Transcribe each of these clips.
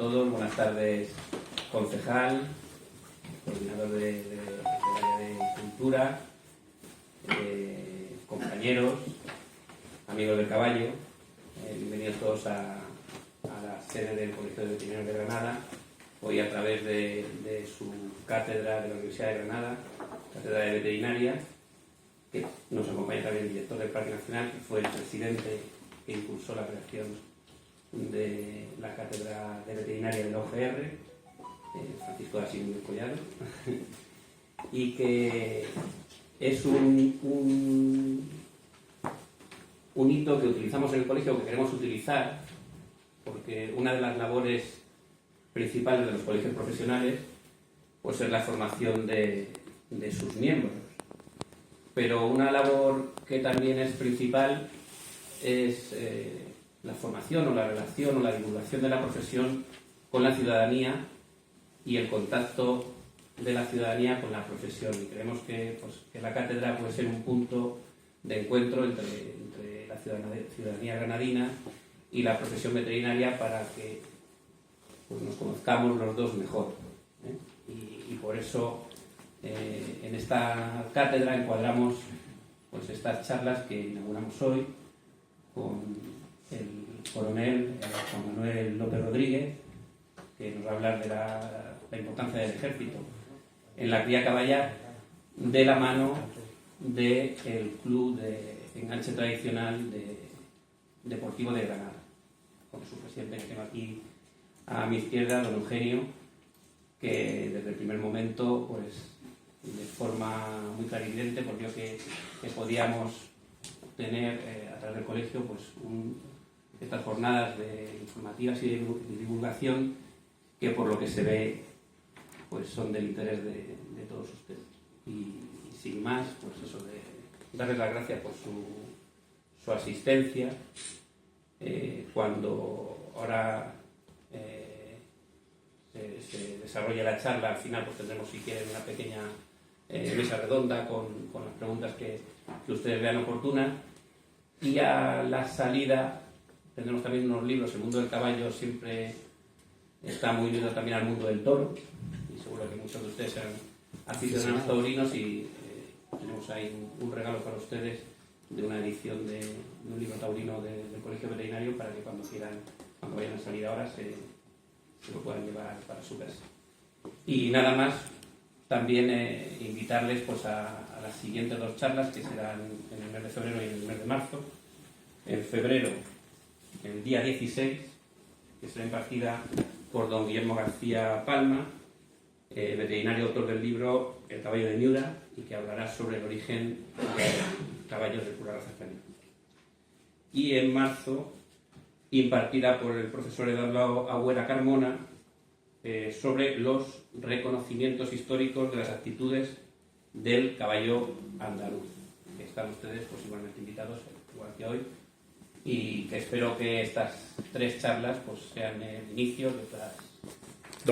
todos, buenas tardes, concejal, coordinador del área de cultura, compañeros, amigos del caballo, bienvenidos todos a la sede del Colegio de Veterinarios de Granada, hoy a través de su cátedra de la Universidad de Granada, cátedra de veterinaria, que nos acompaña también el director del Parque Nacional, que fue el presidente que impulsó la creación de la cátedra de veterinaria de la UGR, Francisco de Asís Muñoz Collado, y que es un hito que utilizamos en el colegio, que queremos utilizar, porque una de las labores principales de los colegios profesionales pues es la formación de sus miembros. Pero una labor que también es principal es la formación o la relación o la divulgación de la profesión con la ciudadanía y el contacto de la ciudadanía con la profesión. Y creemos que la cátedra puede ser un punto de encuentro entre la ciudadanía granadina y la profesión veterinaria para que pues, nos conozcamos los dos mejor. Y por eso en esta cátedra encuadramos pues, estas charlas que inauguramos hoy con el coronel Juan Manuel López Rodríguez, que nos va a hablar de la importancia del ejército en la cría caballar, de la mano del club de enganche tradicional deportivo de Granada, con su presidente que tengo aquí a mi izquierda, don Eugenio, que desde el primer momento, pues de forma muy clarividente, porque vio que podíamos tener a través del colegio pues estas jornadas informativas y de divulgación que por lo que se ve pues son del interés de todos ustedes. Y sin más, pues eso, de darles las gracias por su asistencia. Cuando ahora se desarrolla la charla, al final pues tendremos, si quieren, una pequeña mesa redonda con las preguntas que ustedes vean oportunas. Y a la salida tendremos también unos libros. El mundo del caballo siempre está muy unido también al mundo del toro, y seguro que muchos de ustedes serán aficionados taurinos, y tenemos ahí un regalo para ustedes de una edición de un libro taurino del Colegio Veterinario, para que cuando quieran, cuando vayan a salir ahora, se lo puedan llevar para su casa. Y nada más, también invitarles pues, a las siguientes dos charlas, que serán en el mes de febrero y en el mes de marzo. En febrero, el día 16, que será impartida por don Guillermo García Palma, veterinario autor del libro El caballo de Miura, y que hablará sobre el origen de caballos de pura raza española. Y en marzo, impartida por el profesor Eduardo Agüera Carmona, sobre los reconocimientos históricos de las actitudes del caballo andaluz, que están ustedes pues, igualmente invitados, igual que hoy, y que espero que estas tres charlas pues, sean el inicio de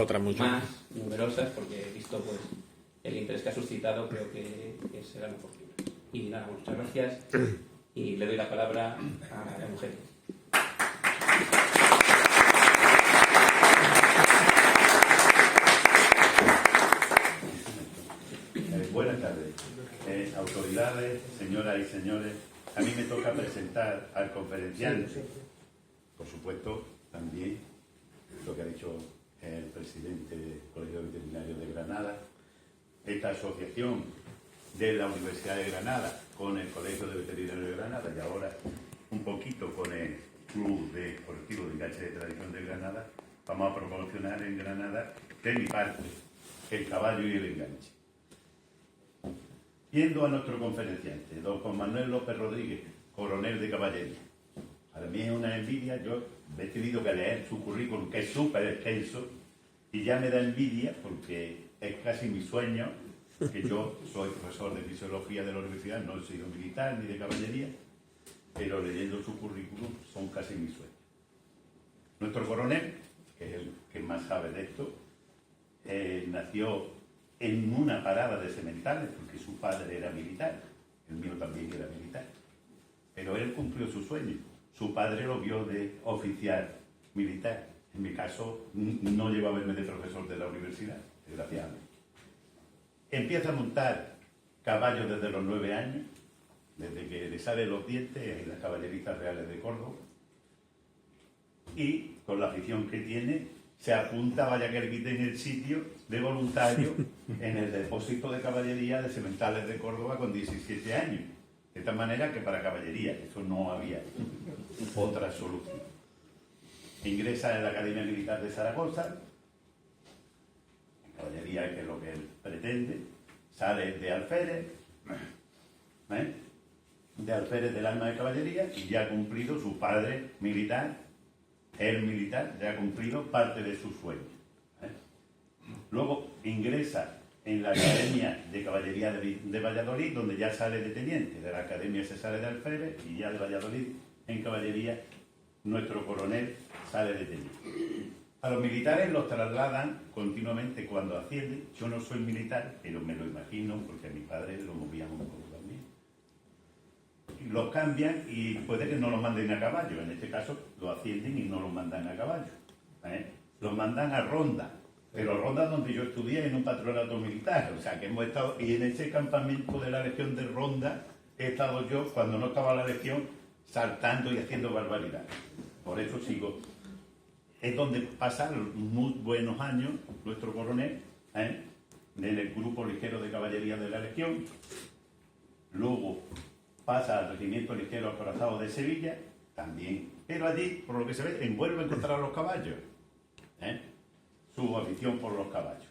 otras más numerosas, porque he visto pues, el interés que ha suscitado, creo que serán oportunas. Y nada, muchas gracias, y le doy la palabra a la mujer. Buenas tardes, autoridades, señoras y señores. A mí me toca presentar al conferenciante, por supuesto, también lo que ha dicho el presidente del Colegio Veterinario de Granada, esta asociación de la Universidad de Granada con el Colegio de Veterinarios de Granada, y ahora un poquito con el Club Deportivo de Enganche de Tradición de Granada. Vamos a promocionar en Granada, de mi parte, el caballo y el enganche. Yendo a nuestro conferenciante, don Juan Manuel López Rodríguez, coronel de caballería. Para mí es una envidia. Yo he tenido que leer su currículum, que es súper extenso, y ya me da envidia porque es casi mi sueño, que yo soy profesor de fisiología de la universidad, no he sido militar ni de caballería, pero leyendo su currículum son casi mi sueño. Nuestro coronel, que es el que más sabe de esto, nació en una parada de sementales, porque su padre era militar, el mío también era militar, pero él cumplió su sueño. Su padre lo vio de oficial militar En mi caso, no llevo a verme de profesor de la universidad, desgraciadamente. Empieza a montar caballos desde los 9 años, desde que le salen los dientes en las caballerizas reales de Córdoba. Y con la afición que tiene, se apunta, vaya que le quiten el sitio, de voluntario en el depósito de caballería de Sementales de Córdoba con 17 años. De tal manera que para caballería, eso no había otra solución. Ingresa en la Academia Militar de Zaragoza, en caballería, que es lo que él pretende, sale de alférez, de alférez del alma de caballería, y ya ha cumplido su padre militar, el militar, ya ha cumplido parte de sus sueños. Luego ingresa en la Academia de Caballería de Valladolid, donde ya sale de teniente. De la Academia se sale de alférez y ya de Valladolid, en caballería, nuestro coronel sale de teniente. A los militares los trasladan continuamente cuando ascienden. Yo no soy militar, pero me lo imagino, porque a mi padre lo movían un poco también. Los cambian y puede que no los manden a caballo. En este caso, lo ascienden y no los mandan a caballo. Los mandan a Ronda. Pero Ronda donde yo estudié, en un patronato militar. O sea, que hemos estado... Y en ese campamento de la Legión de Ronda he estado yo, cuando no estaba la Legión, saltando y haciendo barbaridades. Por eso sigo. Es donde pasan muy buenos años nuestro coronel, en el grupo ligero de caballería de la Legión. Luego pasa al regimiento ligero acorazado de Sevilla, también. Pero allí, por lo que se ve, vuelve a encontrar los caballos. Su afición por los caballos.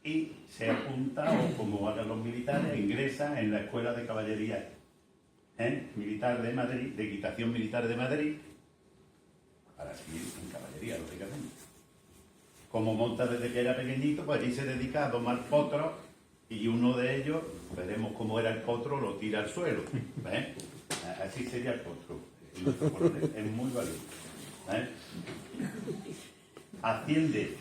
Y se apunta, o como hagan los militares, ingresa en la Escuela de Caballería Militar de Madrid, de Equitación Militar de Madrid, para seguir en caballería, lógicamente. Como monta desde que era pequeñito, pues allí se dedica a domar potros, y uno de ellos, veremos cómo era el potro, lo tira al suelo. Así sería el potro. Es muy valiente. Asciende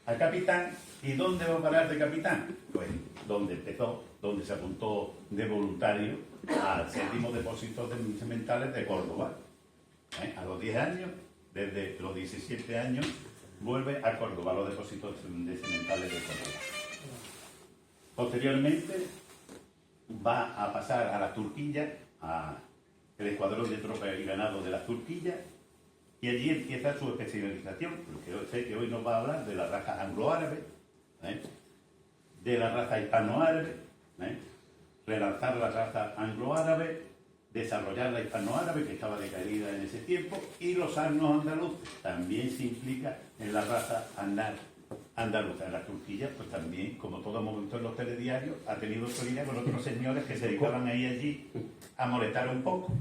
a capitán. ¿Y dónde va a parar de capitán? Pues donde empezó, donde se apuntó de voluntario al 7º depósito de sementales de Córdoba. A los 10 años, desde los 17 años, vuelve a Córdoba, a los depósitos de sementales de Córdoba. Posteriormente va a pasar a las Turquillas, al escuadrón de tropas y ganado de las Turquillas, y allí empieza su especialización, porque yo sé que hoy nos va a hablar de la raza anglo-árabe, de la raza hispano-árabe, relanzar la raza anglo-árabe, desarrollar la hispano-árabe, que estaba decaída en ese tiempo, y los asnos andaluces. También se implica en la raza andaluza. En las Turquillas, pues también, como todo momento en los telediarios, ha tenido solidaridad con otros señores que se dedicaban a ir allí a molestar un poco.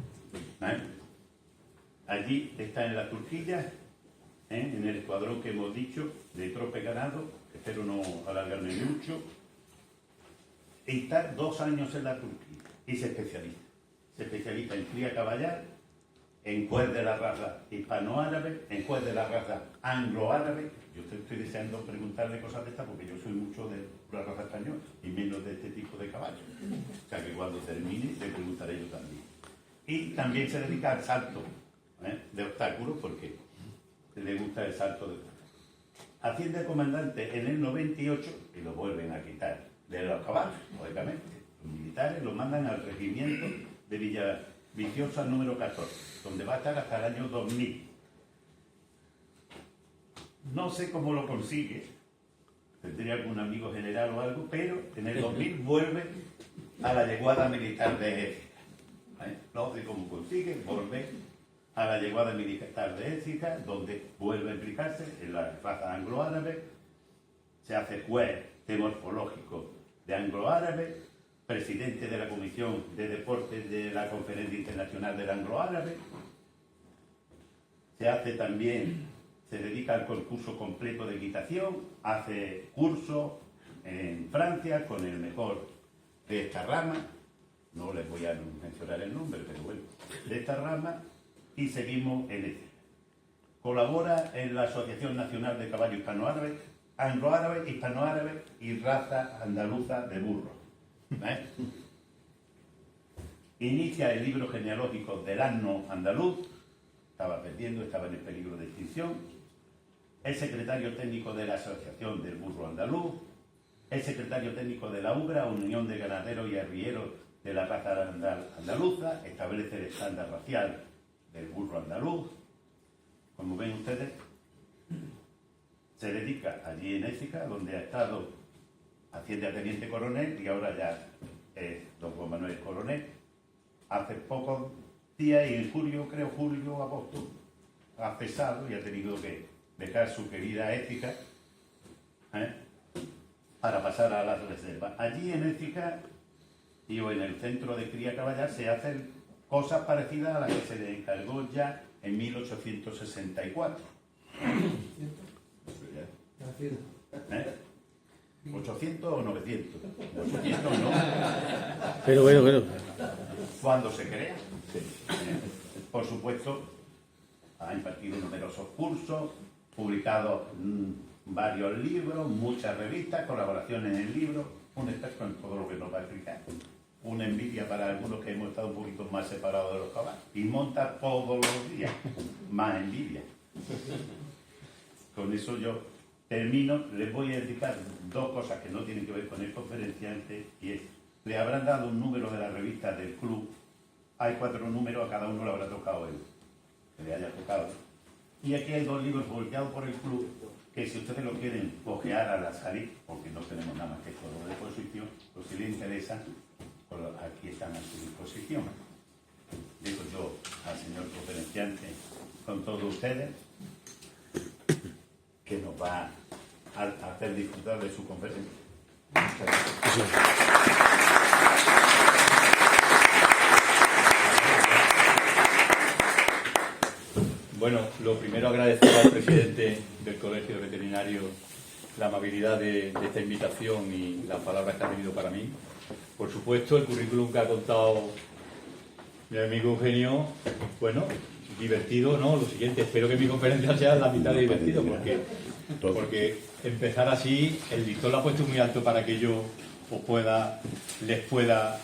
Allí está en las Turquillas, en el escuadrón que hemos dicho, de tropa y ganado, espero no alargarme mucho, y está 2 años en la Turquía, y se especializa. Se especializa en cría caballar, en juez de la raza hispano-árabe, en juez de la raza anglo-árabe. Yo estoy deseando preguntarle cosas de estas porque yo soy mucho de la raza española y menos de este tipo de caballos. O sea que cuando termine le preguntaré yo también. Y también se dedica al salto de obstáculos porque le gusta el salto de obstáculos. Asciende comandante en el 98 y lo vuelven a quitar de los caballos, lógicamente. Los militares lo mandan al regimiento de Villaviciosa número 14, donde va a estar hasta el año 2000. No sé cómo lo consigue, tendría algún amigo general o algo, pero en el 2000 vuelve a la yeguada militar de Écija. No sé cómo consigue volver a la yeguada militar de Écija, donde vuelve a implicarse en la raza anglo-árabe, se hace juez de morfológico de anglo-árabe, presidente de la Comisión de Deportes de la Conferencia Internacional del Anglo-Árabe, se hace también, se dedica al concurso completo de equitación, hace cursos en Francia con el mejor de esta rama, no les voy a mencionar el nombre, pero bueno, de esta rama, y seguimos en este. Colabora en la Asociación Nacional de Caballo Hispano-Árabe, Anglo-Árabe, Hispano-Árabe y Raza Andaluza de Burro. Inicia el libro genealógico del asno andaluz, estaba perdiendo, estaba en el peligro de extinción, es secretario técnico de la Asociación del Burro Andaluz, es secretario técnico de la UGRA, Unión de Ganaderos y Arrieros de la Raza Andaluza, establece el estándar racial del burro andaluz. Como ven ustedes, se dedica allí en Écija, donde ha estado, asciende a teniente coronel y ahora ya es don Juan Manuel Coronel. Hace pocos días, y en julio, agosto, ha cesado y ha tenido que dejar su querida Écija para pasar a las reservas. Allí en Écija y en el centro de cría caballar se hacen cosas parecidas a las que se le encargó ya en 1864. ¿Eh? 800 o 900. 800 no. Pero bueno. Cuando se crea. Por supuesto, ha impartido numerosos cursos, publicado varios libros, muchas revistas, colaboraciones en libros, un experto en todo lo que nos va a explicar. Una envidia para algunos que hemos estado un poquito más separados de los caballos. Y monta todos los días. Más envidia. Con eso yo termino. Les voy a dedicar dos cosas que no tienen que ver con el conferenciante. Y es, le habrán dado un número de la revista del club. Hay 4 números, a cada uno le habrá tocado él. Que le haya tocado. Y aquí hay 2 libros volteados por el club, que si ustedes lo quieren cojear a la salir, porque no tenemos nada más que todo de exposición, pues si les interesa, pues aquí están a su disposición. Digo yo al señor conferenciante, con todos ustedes, que nos va a hacer disfrutar de su conferencia. Muchas gracias. Bueno, lo primero agradecer al presidente del Colegio de Veterinarios la amabilidad de esta invitación y las palabras que ha tenido para mí. Por supuesto, el currículum que ha contado mi amigo Eugenio, bueno, divertido, ¿no? Lo siguiente, espero que mi conferencia sea la mitad de divertido, porque empezar así, el listón lo ha puesto muy alto para que yo les pueda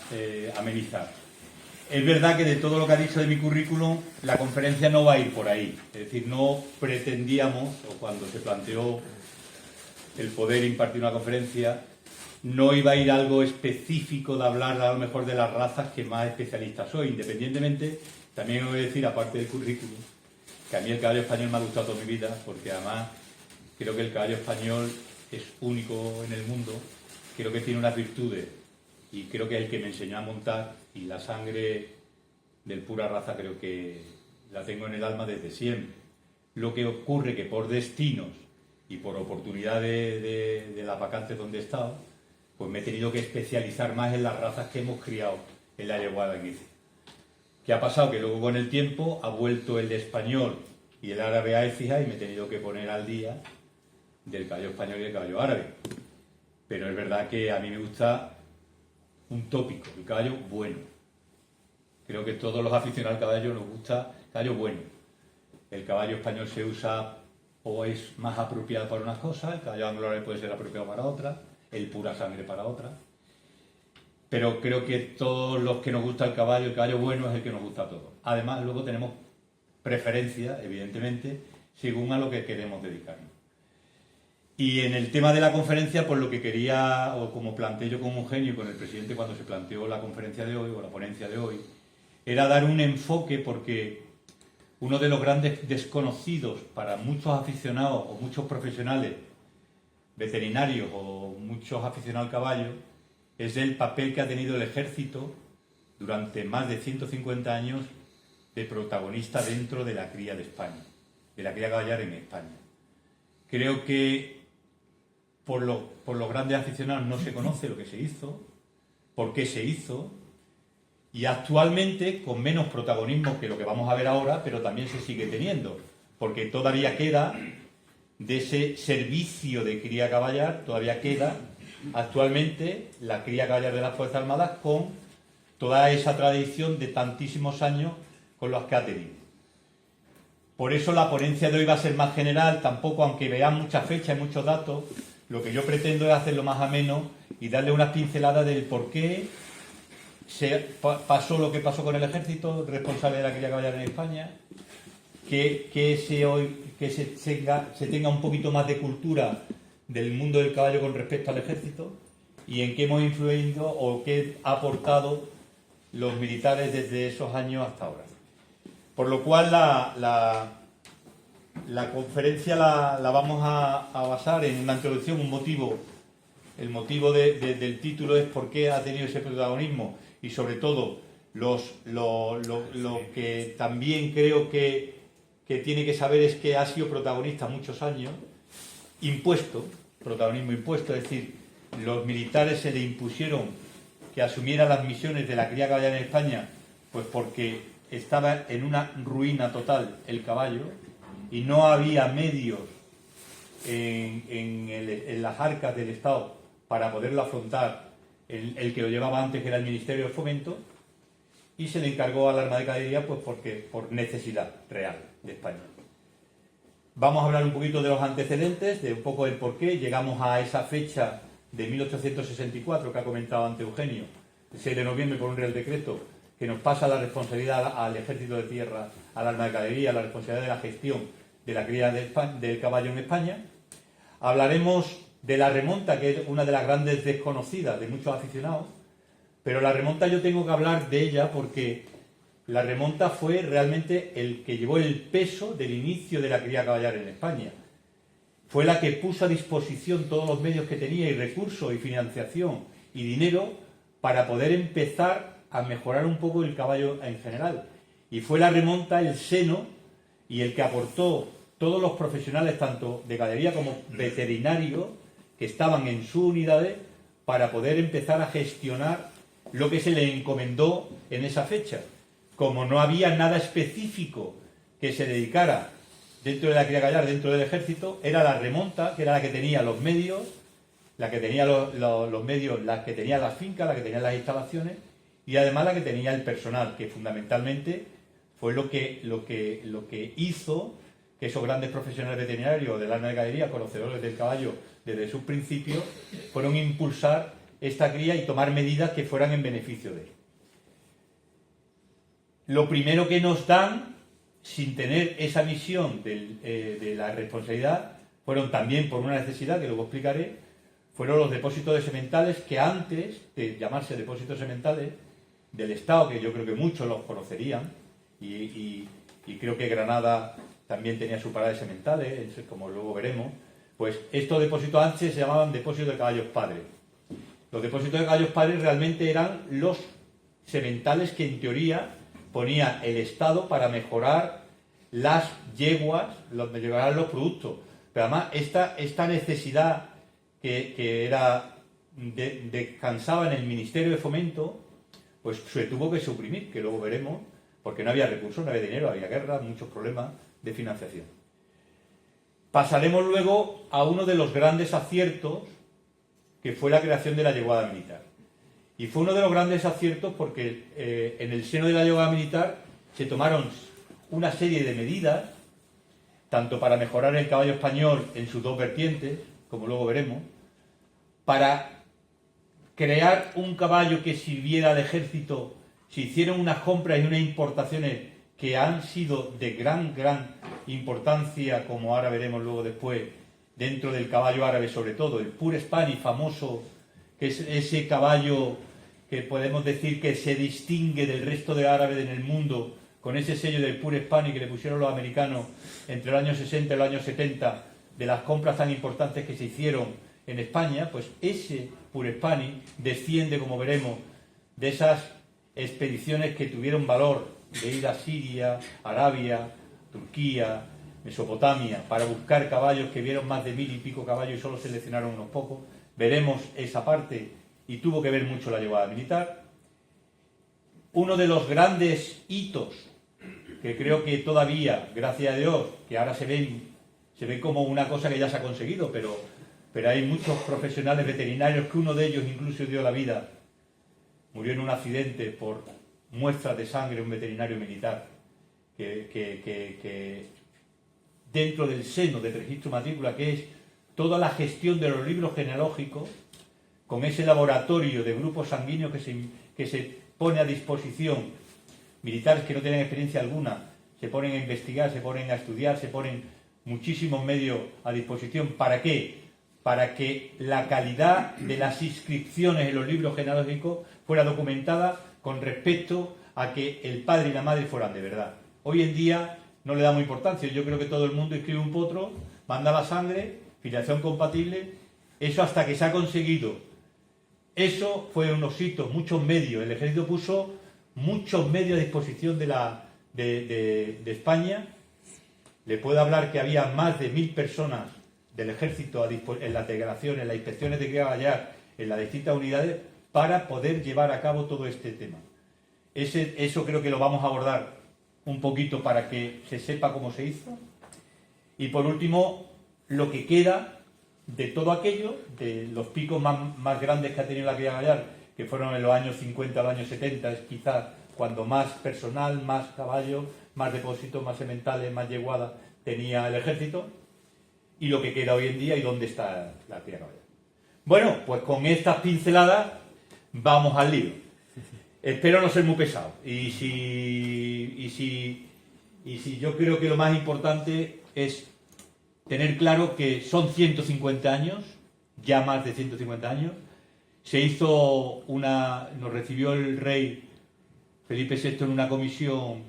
amenizar. Es verdad que de todo lo que ha dicho de mi currículum, la conferencia no va a ir por ahí. Es decir, no pretendíamos, o cuando se planteó el poder impartir una conferencia, no iba a ir algo específico de hablar a lo mejor de las razas que más especialistas soy. Independientemente, también os voy a decir, aparte del currículum, que a mí el caballo español me ha gustado toda mi vida, porque además creo que el caballo español es único en el mundo, creo que tiene unas virtudes, y creo que es el que me enseñó a montar, y la sangre del pura raza creo que la tengo en el alma desde siempre. Lo que ocurre que por destinos y por oportunidades de las vacantes donde he estado, pues me he tenido que especializar más en las razas que hemos criado en la yeguada en Écija. ¿Qué ha pasado? Que luego con el tiempo ha vuelto el español y el árabe a Écija y me he tenido que poner al día del caballo español y el caballo árabe. Pero es verdad que a mí me gusta un tópico, el caballo bueno. Creo que todos los aficionados al caballo nos gusta el caballo bueno. El caballo español se usa o es más apropiado para unas cosas, el caballo anglo puede ser apropiado para otras, el pura sangre para otras. Pero creo que todos los que nos gusta el caballo bueno es el que nos gusta a todos. Además, luego tenemos preferencias, evidentemente, según a lo que queremos dedicarnos. Y en el tema de la conferencia, pues lo que quería, o como planteé yo con Eugenio y con el presidente cuando se planteó la conferencia de hoy, o la ponencia de hoy, era dar un enfoque, porque uno de los grandes desconocidos para muchos aficionados o muchos profesionales veterinarios o muchos aficionados al caballo es el papel que ha tenido el ejército durante más de 150 años de protagonista dentro de la cría de España, de la cría caballar en España. Creo que por los grandes aficionados no se conoce lo que se hizo, por qué se hizo, y actualmente con menos protagonismo que lo que vamos a ver ahora, pero también se sigue teniendo, porque todavía queda de ese servicio de cría caballar, todavía queda actualmente la cría caballar de las Fuerzas Armadas con toda esa tradición de tantísimos años con los que ha tenido. Por eso la ponencia de hoy va a ser más general, tampoco, aunque vean muchas fechas y muchos datos, lo que yo pretendo es hacerlo más ameno y darle unas pinceladas del por qué pasó lo que pasó con el ejército responsable de la cría caballar en España, qué que se tenga un poquito más de cultura del mundo del caballo con respecto al ejército y en qué hemos influido o qué ha aportado los militares desde esos años hasta ahora. Por lo cual la conferencia la vamos a basar en una introducción, un motivo. El motivo del título es por qué ha tenido ese protagonismo y sobre todo lo que también creo que tiene que saber es que ha sido protagonista muchos años, protagonismo impuesto, es decir, los militares se le impusieron que asumiera las misiones de la cría caballera en España, pues porque estaba en una ruina total el caballo y no había medios en las arcas del Estado para poderlo afrontar. El que lo llevaba antes, que era el Ministerio de Fomento, y se le encargó al Arma de Caballería pues por necesidad real de España. Vamos a hablar un poquito de los antecedentes, de un poco el por qué llegamos a esa fecha de 1864 que ha comentado antes Eugenio, el 6 de noviembre por un Real Decreto, que nos pasa la responsabilidad al Ejército de Tierra, al Arma de Caballería, la responsabilidad de la gestión de la cría del caballo en España. Hablaremos de la remonta, que es una de las grandes desconocidas de muchos aficionados, pero la remonta yo tengo que hablar de ella porque la remonta fue realmente el que llevó el peso del inicio de la cría caballar en España. Fue la que puso a disposición todos los medios que tenía y recursos y financiación y dinero para poder empezar a mejorar un poco el caballo en general. Y fue la remonta el seno y el que aportó todos los profesionales, tanto de ganadería como veterinarios, que estaban en sus unidades para poder empezar a gestionar lo que se le encomendó en esa fecha. Como no había nada específico que se dedicara dentro de la cría caballar, dentro del ejército, era la remonta, que era la que tenía los medios, la que tenía los medios, la que tenía las fincas, la que tenía las instalaciones y además la que tenía el personal, que fundamentalmente fue lo que hizo que esos grandes profesionales veterinarios del arma de caballería, conocedores del caballo desde sus principios, fueron a impulsar esta cría y tomar medidas que fueran en beneficio de él. Lo primero que nos dan, sin tener esa misión de la responsabilidad, fueron también por una necesidad que luego explicaré, fueron los depósitos de sementales que antes de llamarse depósitos sementales del Estado, que yo creo que muchos los conocerían, y creo que Granada también tenía su parada de sementales, como luego veremos, pues estos depósitos antes se llamaban depósitos de caballos padres. Los depósitos de caballos padres realmente eran los sementales que en teoría ponía el Estado para mejorar las yeguas, donde llegaran los productos. Pero además esta necesidad que era descansaba en el Ministerio de Fomento, pues se tuvo que suprimir, que luego veremos, porque no había recursos, no había dinero, había guerra, muchos problemas de financiación. Pasaremos luego a uno de los grandes aciertos, que fue la creación de la yeguada militar. Y fue uno de los grandes aciertos porque en el seno de la yeguada militar se tomaron una serie de medidas, tanto para mejorar el caballo español en sus dos vertientes, como luego veremos, para crear un caballo que sirviera al ejército. Se hicieron unas compras y unas importaciones que han sido de gran importancia, como ahora veremos luego después, dentro del caballo árabe sobre todo, el Pur Spanish famoso, que es ese caballo que podemos decir que se distingue del resto de árabes en el mundo, con ese sello del Pur Spanish que le pusieron los americanos entre los años 60 y los años 70, de las compras tan importantes que se hicieron en España, pues ese Pur Spanish desciende, como veremos, de esas expediciones que tuvieron valor de ir a Siria, Arabia, Turquía, Mesopotamia, para buscar caballos, que vieron más de 1000 y pico caballos y solo seleccionaron unos pocos. Veremos esa parte y tuvo que ver mucho la yeguada militar. Uno de los grandes hitos, que creo que todavía, gracias a Dios, que ahora se ve como una cosa que ya se ha conseguido, pero hay muchos profesionales veterinarios, que uno de ellos incluso dio la vida, murió en un accidente por muestras de sangre, un veterinario militar, que dentro del seno del registro matrícula, que es toda la gestión de los libros genealógicos, con ese laboratorio de grupos sanguíneos que se pone a disposición, militares que no tienen experiencia alguna, se ponen a investigar, se ponen a estudiar, se ponen muchísimos medios a disposición. ¿Para qué? Para que la calidad de las inscripciones en los libros genealógicos fuera documentada con respecto a que el padre y la madre fueran de verdad. Hoy en día no le damos importancia. Yo creo que todo el mundo escribe un potro, manda la sangre, filiación compatible. Eso hasta que se ha conseguido. Eso fue unos hitos, muchos medios. El ejército puso muchos medios a disposición de España. Le puedo hablar que había más de 1000 personas del ejército en las declaraciones, en las inspecciones de Criagallar, en las distintas unidades, para poder llevar a cabo todo este tema. Eso creo que lo vamos a abordar un poquito para que se sepa cómo se hizo. Y por último, lo que queda de todo aquello, de los picos más grandes que ha tenido la Criagallar, que fueron en los años 50 a los años 70, es quizás cuando más personal, más caballos, más depósitos, más sementales, más yeguadas tenía el ejército, y lo que queda hoy en día y dónde está la Criagallar. Bueno, pues con estas pinceladas vamos al lío. Espero no ser muy pesado. Y si yo creo que lo más importante es tener claro que son 150 años, ya más de 150 años. Nos recibió el rey Felipe VI en una comisión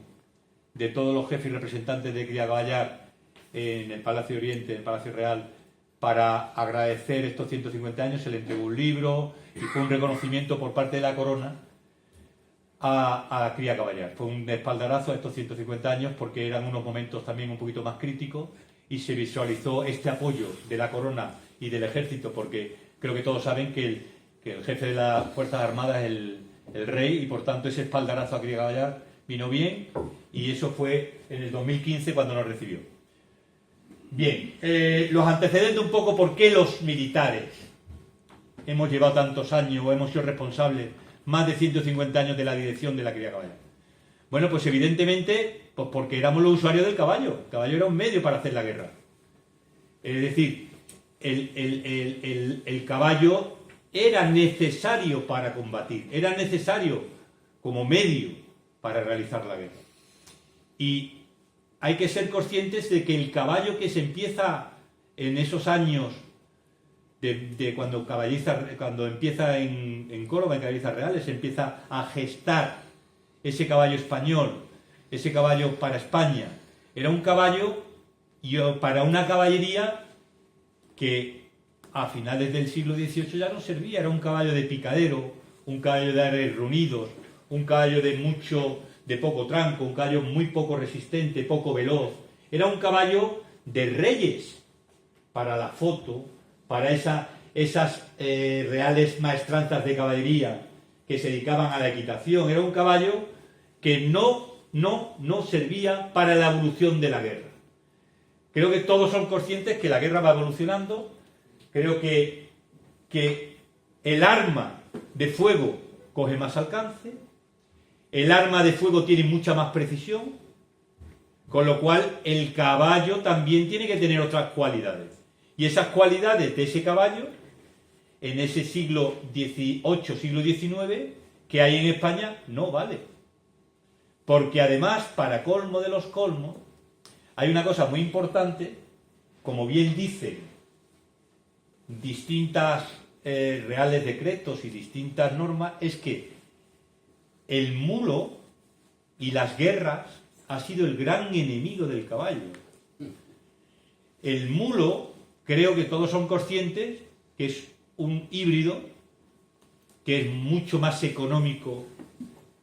de todos los jefes y representantes de Criagallar en el Palacio Oriente, en el Palacio Real, para agradecer estos 150 años. Se le entregó un libro y fue un reconocimiento por parte de la corona a Criagallar. Fue un espaldarazo a estos 150 años porque eran unos momentos también un poquito más críticos y se visualizó este apoyo de la corona y del ejército, porque creo que todos saben que el jefe de las Fuerzas Armadas es el rey, y por tanto ese espaldarazo a Criagallar vino bien, y eso fue en el 2015 cuando nos recibió. Bien, los antecedentes un poco, ¿por qué los militares hemos llevado tantos años o hemos sido responsables más de 150 años de la dirección de la Criagallar? Bueno, pues evidentemente, pues porque éramos los usuarios del caballo. El caballo era un medio para hacer la guerra. Es decir, el caballo era necesario para combatir, era necesario como medio para realizar la guerra. Y hay que ser conscientes de que el caballo que se empieza en esos años de cuando empieza en Córdoba, en Caballizas Reales, se empieza a gestar ese caballo español, ese caballo para España. Era un caballo para una caballería que a finales del siglo XVIII ya no servía. Era un caballo de picadero, un caballo de aires reunidos, un caballo de poco tranco, un caballo muy poco resistente, poco veloz. Era un caballo de reyes para la foto, para esas reales maestranzas de caballería que se dedicaban a la equitación. Era un caballo que no servía para la evolución de la guerra. Creo que todos son conscientes que la guerra va evolucionando. Creo que el arma de fuego coge más alcance, el arma de fuego tiene mucha más precisión, con lo cual el caballo también tiene que tener otras cualidades. Y esas cualidades de ese caballo, en ese siglo XVIII, siglo XIX, que hay en España, no vale. Porque además, para colmo de los colmos, hay una cosa muy importante, como bien dicen distintas reales decretos y distintas normas, es que el mulo y las guerras ha sido el gran enemigo del caballo. El mulo, creo que todos son conscientes que es un híbrido, que es mucho más económico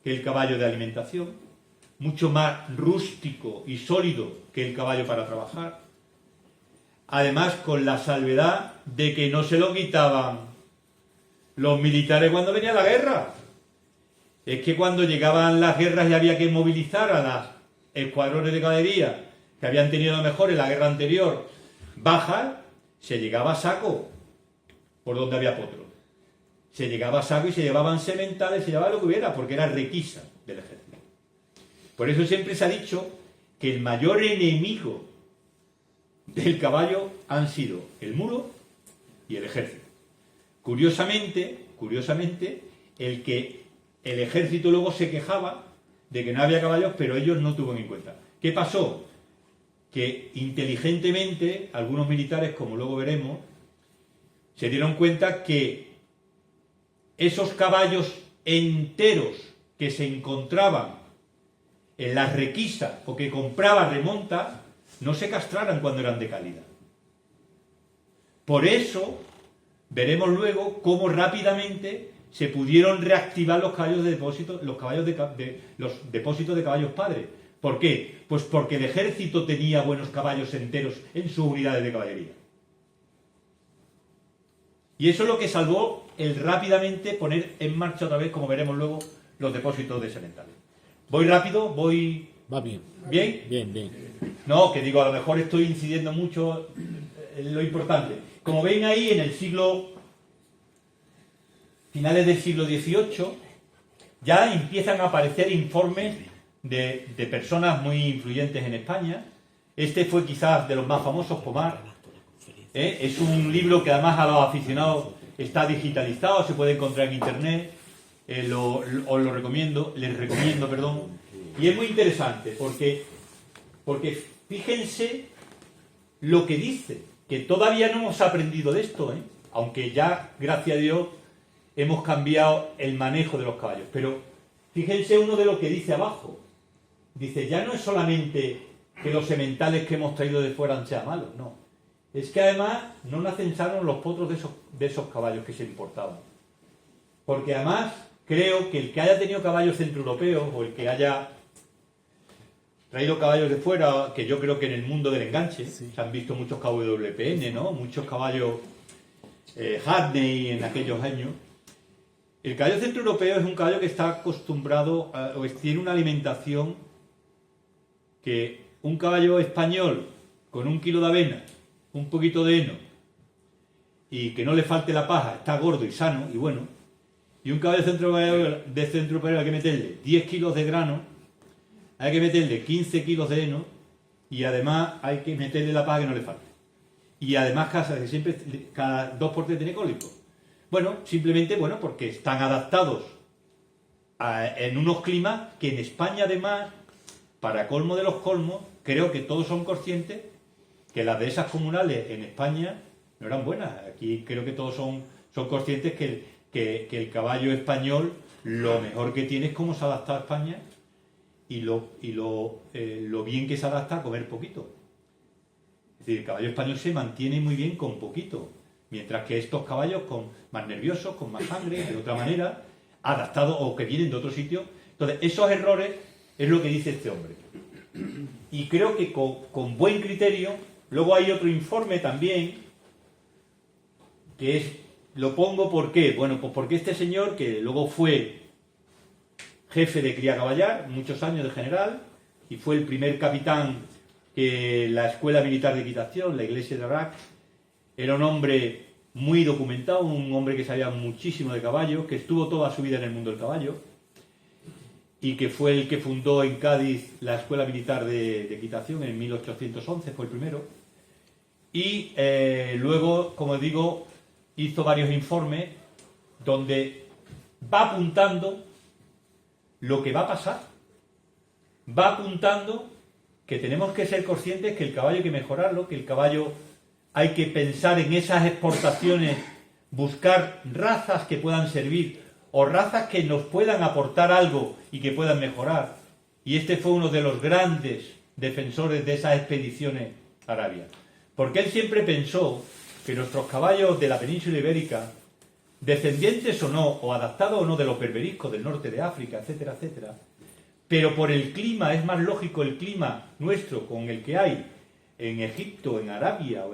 que el caballo de alimentación, mucho más rústico y sólido que el caballo para trabajar. Además, con la salvedad de que no se lo quitaban los militares cuando venía la guerra. Es que cuando llegaban las guerras y había que movilizar a las escuadrones de caballería que habían tenido a lo mejor en la guerra anterior bajas, se llegaba a saco por donde había potro. Se llegaba a saco y se llevaban sementales, se llevaba lo que hubiera, porque era requisa del ejército. Por eso siempre se ha dicho que el mayor enemigo del caballo han sido el mulo y el ejército. Curiosamente, el ejército luego se quejaba de que no había caballos, pero ellos no tuvieron en cuenta. ¿Qué pasó? que inteligentemente algunos militares, como luego veremos, se dieron cuenta que esos caballos enteros que se encontraban en las requisas o que compraba remonta no se castraran cuando eran de calidad. Por eso veremos luego cómo rápidamente se pudieron reactivar los caballos de depósito, los depósitos de caballos padres. ¿Por qué? Pues porque el ejército tenía buenos caballos enteros en sus unidades de caballería. Y eso es lo que salvó el rápidamente poner en marcha otra vez, como veremos luego, los depósitos de sementales. Voy rápido, voy... Va bien. ¿Bien? Bien, bien. No, que digo, a lo mejor estoy incidiendo mucho en lo importante. Como ven ahí, en el finales del siglo XVIII, ya empiezan a aparecer informes de personas muy influyentes en España. Este fue quizás de los más famosos, Pomar. Es un libro que además a los aficionados está digitalizado, se puede encontrar en internet. Os lo recomiendo, les recomiendo, perdón. Y es muy interesante porque fíjense lo que dice, que todavía no hemos aprendido de esto, aunque ya, gracias a Dios, hemos cambiado el manejo de los caballos. Pero fíjense uno de lo que dice abajo. Dice, ya no es solamente que los sementales que hemos traído de fuera sean malos, no. Es que además no nacen sanos los potros de esos caballos que se importaban. Porque además creo que el que haya tenido caballos centroeuropeos o el que haya traído caballos de fuera, que yo creo que en el mundo del enganche se han visto muchos caballos WPN, ¿no? Muchos caballos Harney en aquellos años. El caballo centroeuropeo es un caballo que está acostumbrado o tiene una alimentación que un caballo español con 1 kilo de avena, un poquito de heno y que no le falte la paja, está gordo y sano y bueno. Y un caballo de centroeuropeo hay que meterle 10 kilos de grano, hay que meterle 15 kilos de heno y además hay que meterle la paja que no le falte. Y además cada 2 por 3 tiene cólico. Bueno, simplemente porque están adaptados en unos climas que en España además, para colmo de los colmos, creo que todos son conscientes que las dehesas comunales en España no eran buenas. Aquí creo que todos son conscientes que el caballo español lo mejor que tiene es cómo se adapta a España y lo bien que se adapta a comer poquito. Es decir, el caballo español se mantiene muy bien con poquito, mientras que estos caballos más nerviosos, con más sangre, de otra manera, adaptados o que vienen de otro sitio. Entonces, esos errores es lo que dice este hombre. Y creo que con buen criterio. Luego hay otro informe también, que es, lo pongo ¿por qué? Bueno, pues porque este señor, que luego fue jefe de cría caballar, muchos años de general, y fue el primer capitán que la Escuela Militar de Equitación, la Iglesia de Arrac, era un hombre muy documentado, un hombre que sabía muchísimo de caballos, que estuvo toda su vida en el mundo del caballo, y que fue el que fundó en Cádiz la Escuela Militar de Equitación en 1811, fue el primero. Y luego, como digo, hizo varios informes donde va apuntando lo que va a pasar. Va apuntando que tenemos que ser conscientes que el caballo hay que mejorarlo, que el caballo hay que pensar en esas exportaciones, buscar razas que puedan servir o razas que nos puedan aportar algo y que puedan mejorar. Y este fue uno de los grandes defensores de esas expediciones a Arabia. Porque él siempre pensó que nuestros caballos de la península ibérica, descendientes o no, o adaptados o no de los berberiscos del norte de África, etcétera, etcétera, pero por el clima, es más lógico el clima nuestro con el que hay en Egipto, en Arabia,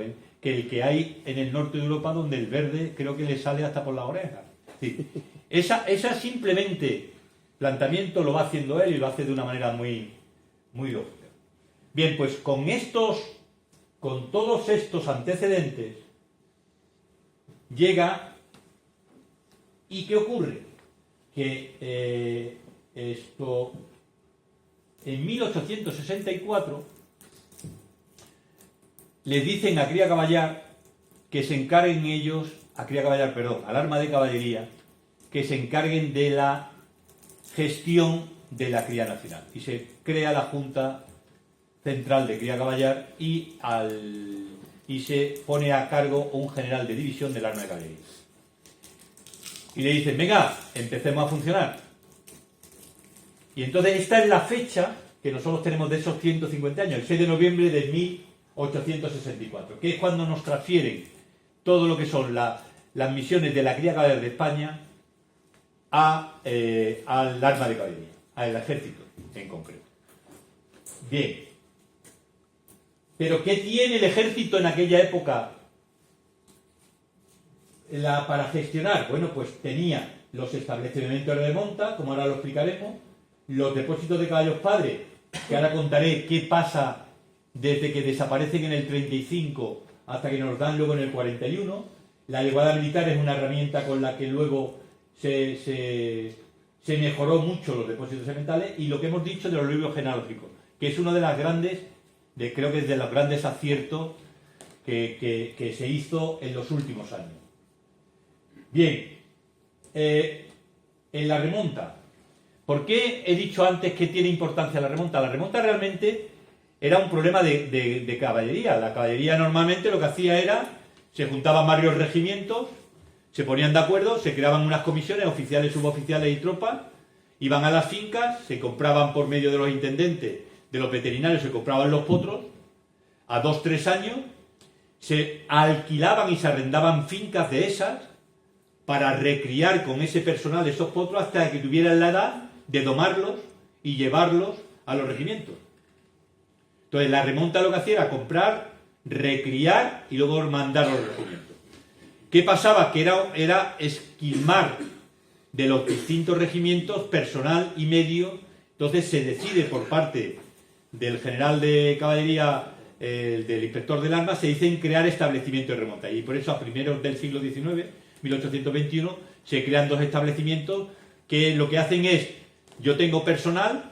que el que hay en el norte de Europa, donde el verde creo que le sale hasta por las orejas. Sí. Esa simplemente planteamiento lo va haciendo él y lo hace de una manera muy, muy lógica. Bien, pues con todos estos antecedentes, llega y ¿qué ocurre? Que en 1864 les dicen a Cría Caballar que se encarguen ellos, al arma de caballería, que se encarguen de la gestión de la cría nacional. Y se crea la Junta central de Cría Caballar y se pone a cargo un general de división del arma de caballería. Y le dicen, venga, empecemos a funcionar. Y entonces esta es la fecha que nosotros tenemos de esos 150 años, el 6 de noviembre de 1864, que es cuando nos transfieren todo lo que son las misiones de la Cría Caballar de España al arma de caballería, al ejército en concreto. Bien. Pero ¿qué tiene el ejército en aquella época para gestionar? Bueno, pues tenía los establecimientos de remonta, como ahora lo explicaremos, los depósitos de caballos padres, que ahora contaré qué pasa desde que desaparecen en el 35 hasta que nos dan luego en el 41. La yeguada militar es una herramienta con la que luego se mejoró mucho los depósitos sementales, y lo que hemos dicho de los libros genealógicos, que es uno de las grandes, creo que es de los grandes aciertos que se hizo en los últimos años. Bien, en la remonta, ¿por qué he dicho antes que tiene importancia la remonta? La remonta realmente era un problema de caballería. La caballería normalmente lo que hacía era, se juntaban varios regimientos, se ponían de acuerdo, se creaban unas comisiones, oficiales, suboficiales y tropas, iban a las fincas, se compraban por medio de los intendentes, de los veterinarios, se compraban los potros, a 2-3 años, se alquilaban y se arrendaban fincas de esas para recriar con ese personal esos potros hasta que tuvieran la edad de domarlos y llevarlos a los regimientos. Entonces la remonta lo que hacía era comprar, recriar y luego mandar a los regimientos. ¿Qué pasaba? Que era esquilmar de los distintos regimientos personal y medio. Entonces se decide por parte del general de caballería, del inspector del arma, se dice en crear establecimientos de remonta. Y por eso a primeros del siglo XIX, 1821, se crean 2 establecimientos que lo que hacen es, yo tengo personal,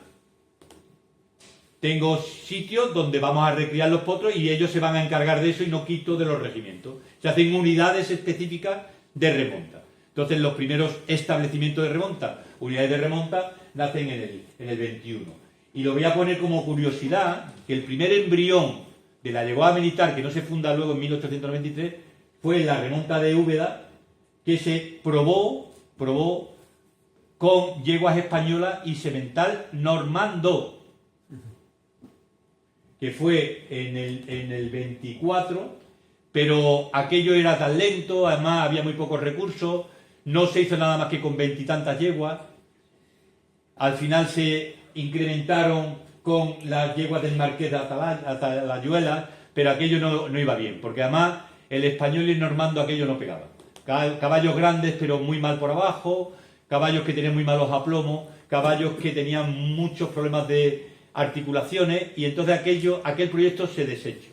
tengo sitios donde vamos a recriar los potros y ellos se van a encargar de eso y no quito de los regimientos. Se hacen unidades específicas de remonta. Entonces los primeros establecimientos de remonta, unidades de remonta, nacen en el 21. Y lo voy a poner como curiosidad, que el primer embrión de la yeguada militar, que no se funda luego en 1893, fue la remonta de Úbeda, que se probó con yeguas españolas y semental normando, que fue en el 24, pero aquello era tan lento, además había muy pocos recursos, no se hizo nada más que con 20 y tantas yeguas. Al final se incrementaron con las yeguas del Marqués de Atalayuela, pero aquello no iba bien, porque además el español y el normando aquello no pegaba. Caballos grandes pero muy mal por abajo, caballos que tenían muy malos aplomos, caballos que tenían muchos problemas de articulaciones, y entonces aquel proyecto se desechó.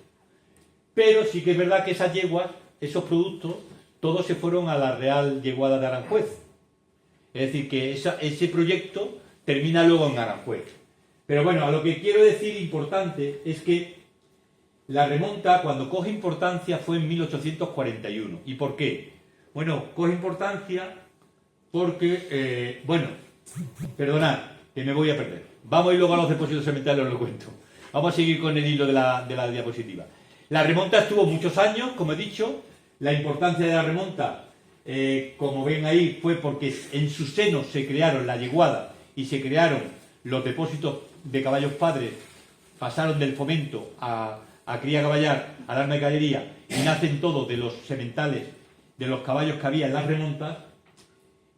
Pero sí que es verdad que esas yeguas, esos productos, todos se fueron a la Real Yeguada de Aranjuez. Es decir, que ese proyecto termina luego en Aranjuez. Pero bueno, a lo que quiero decir importante es que la remonta, cuando coge importancia, fue en 1841. ¿Y por qué? Bueno, coge importancia porque, perdonad, que me voy a perder. Vamos a ir luego a los depósitos sementales, os lo cuento. Vamos a seguir con el hilo de la diapositiva. La remonta estuvo muchos años, como he dicho. La importancia de la remonta, como ven ahí, fue porque en su seno se crearon la yeguada y se crearon los depósitos de caballos padres, pasaron del fomento a cría caballar, al arma de caballería, y nacen todos de los sementales de los caballos que había en las remontas.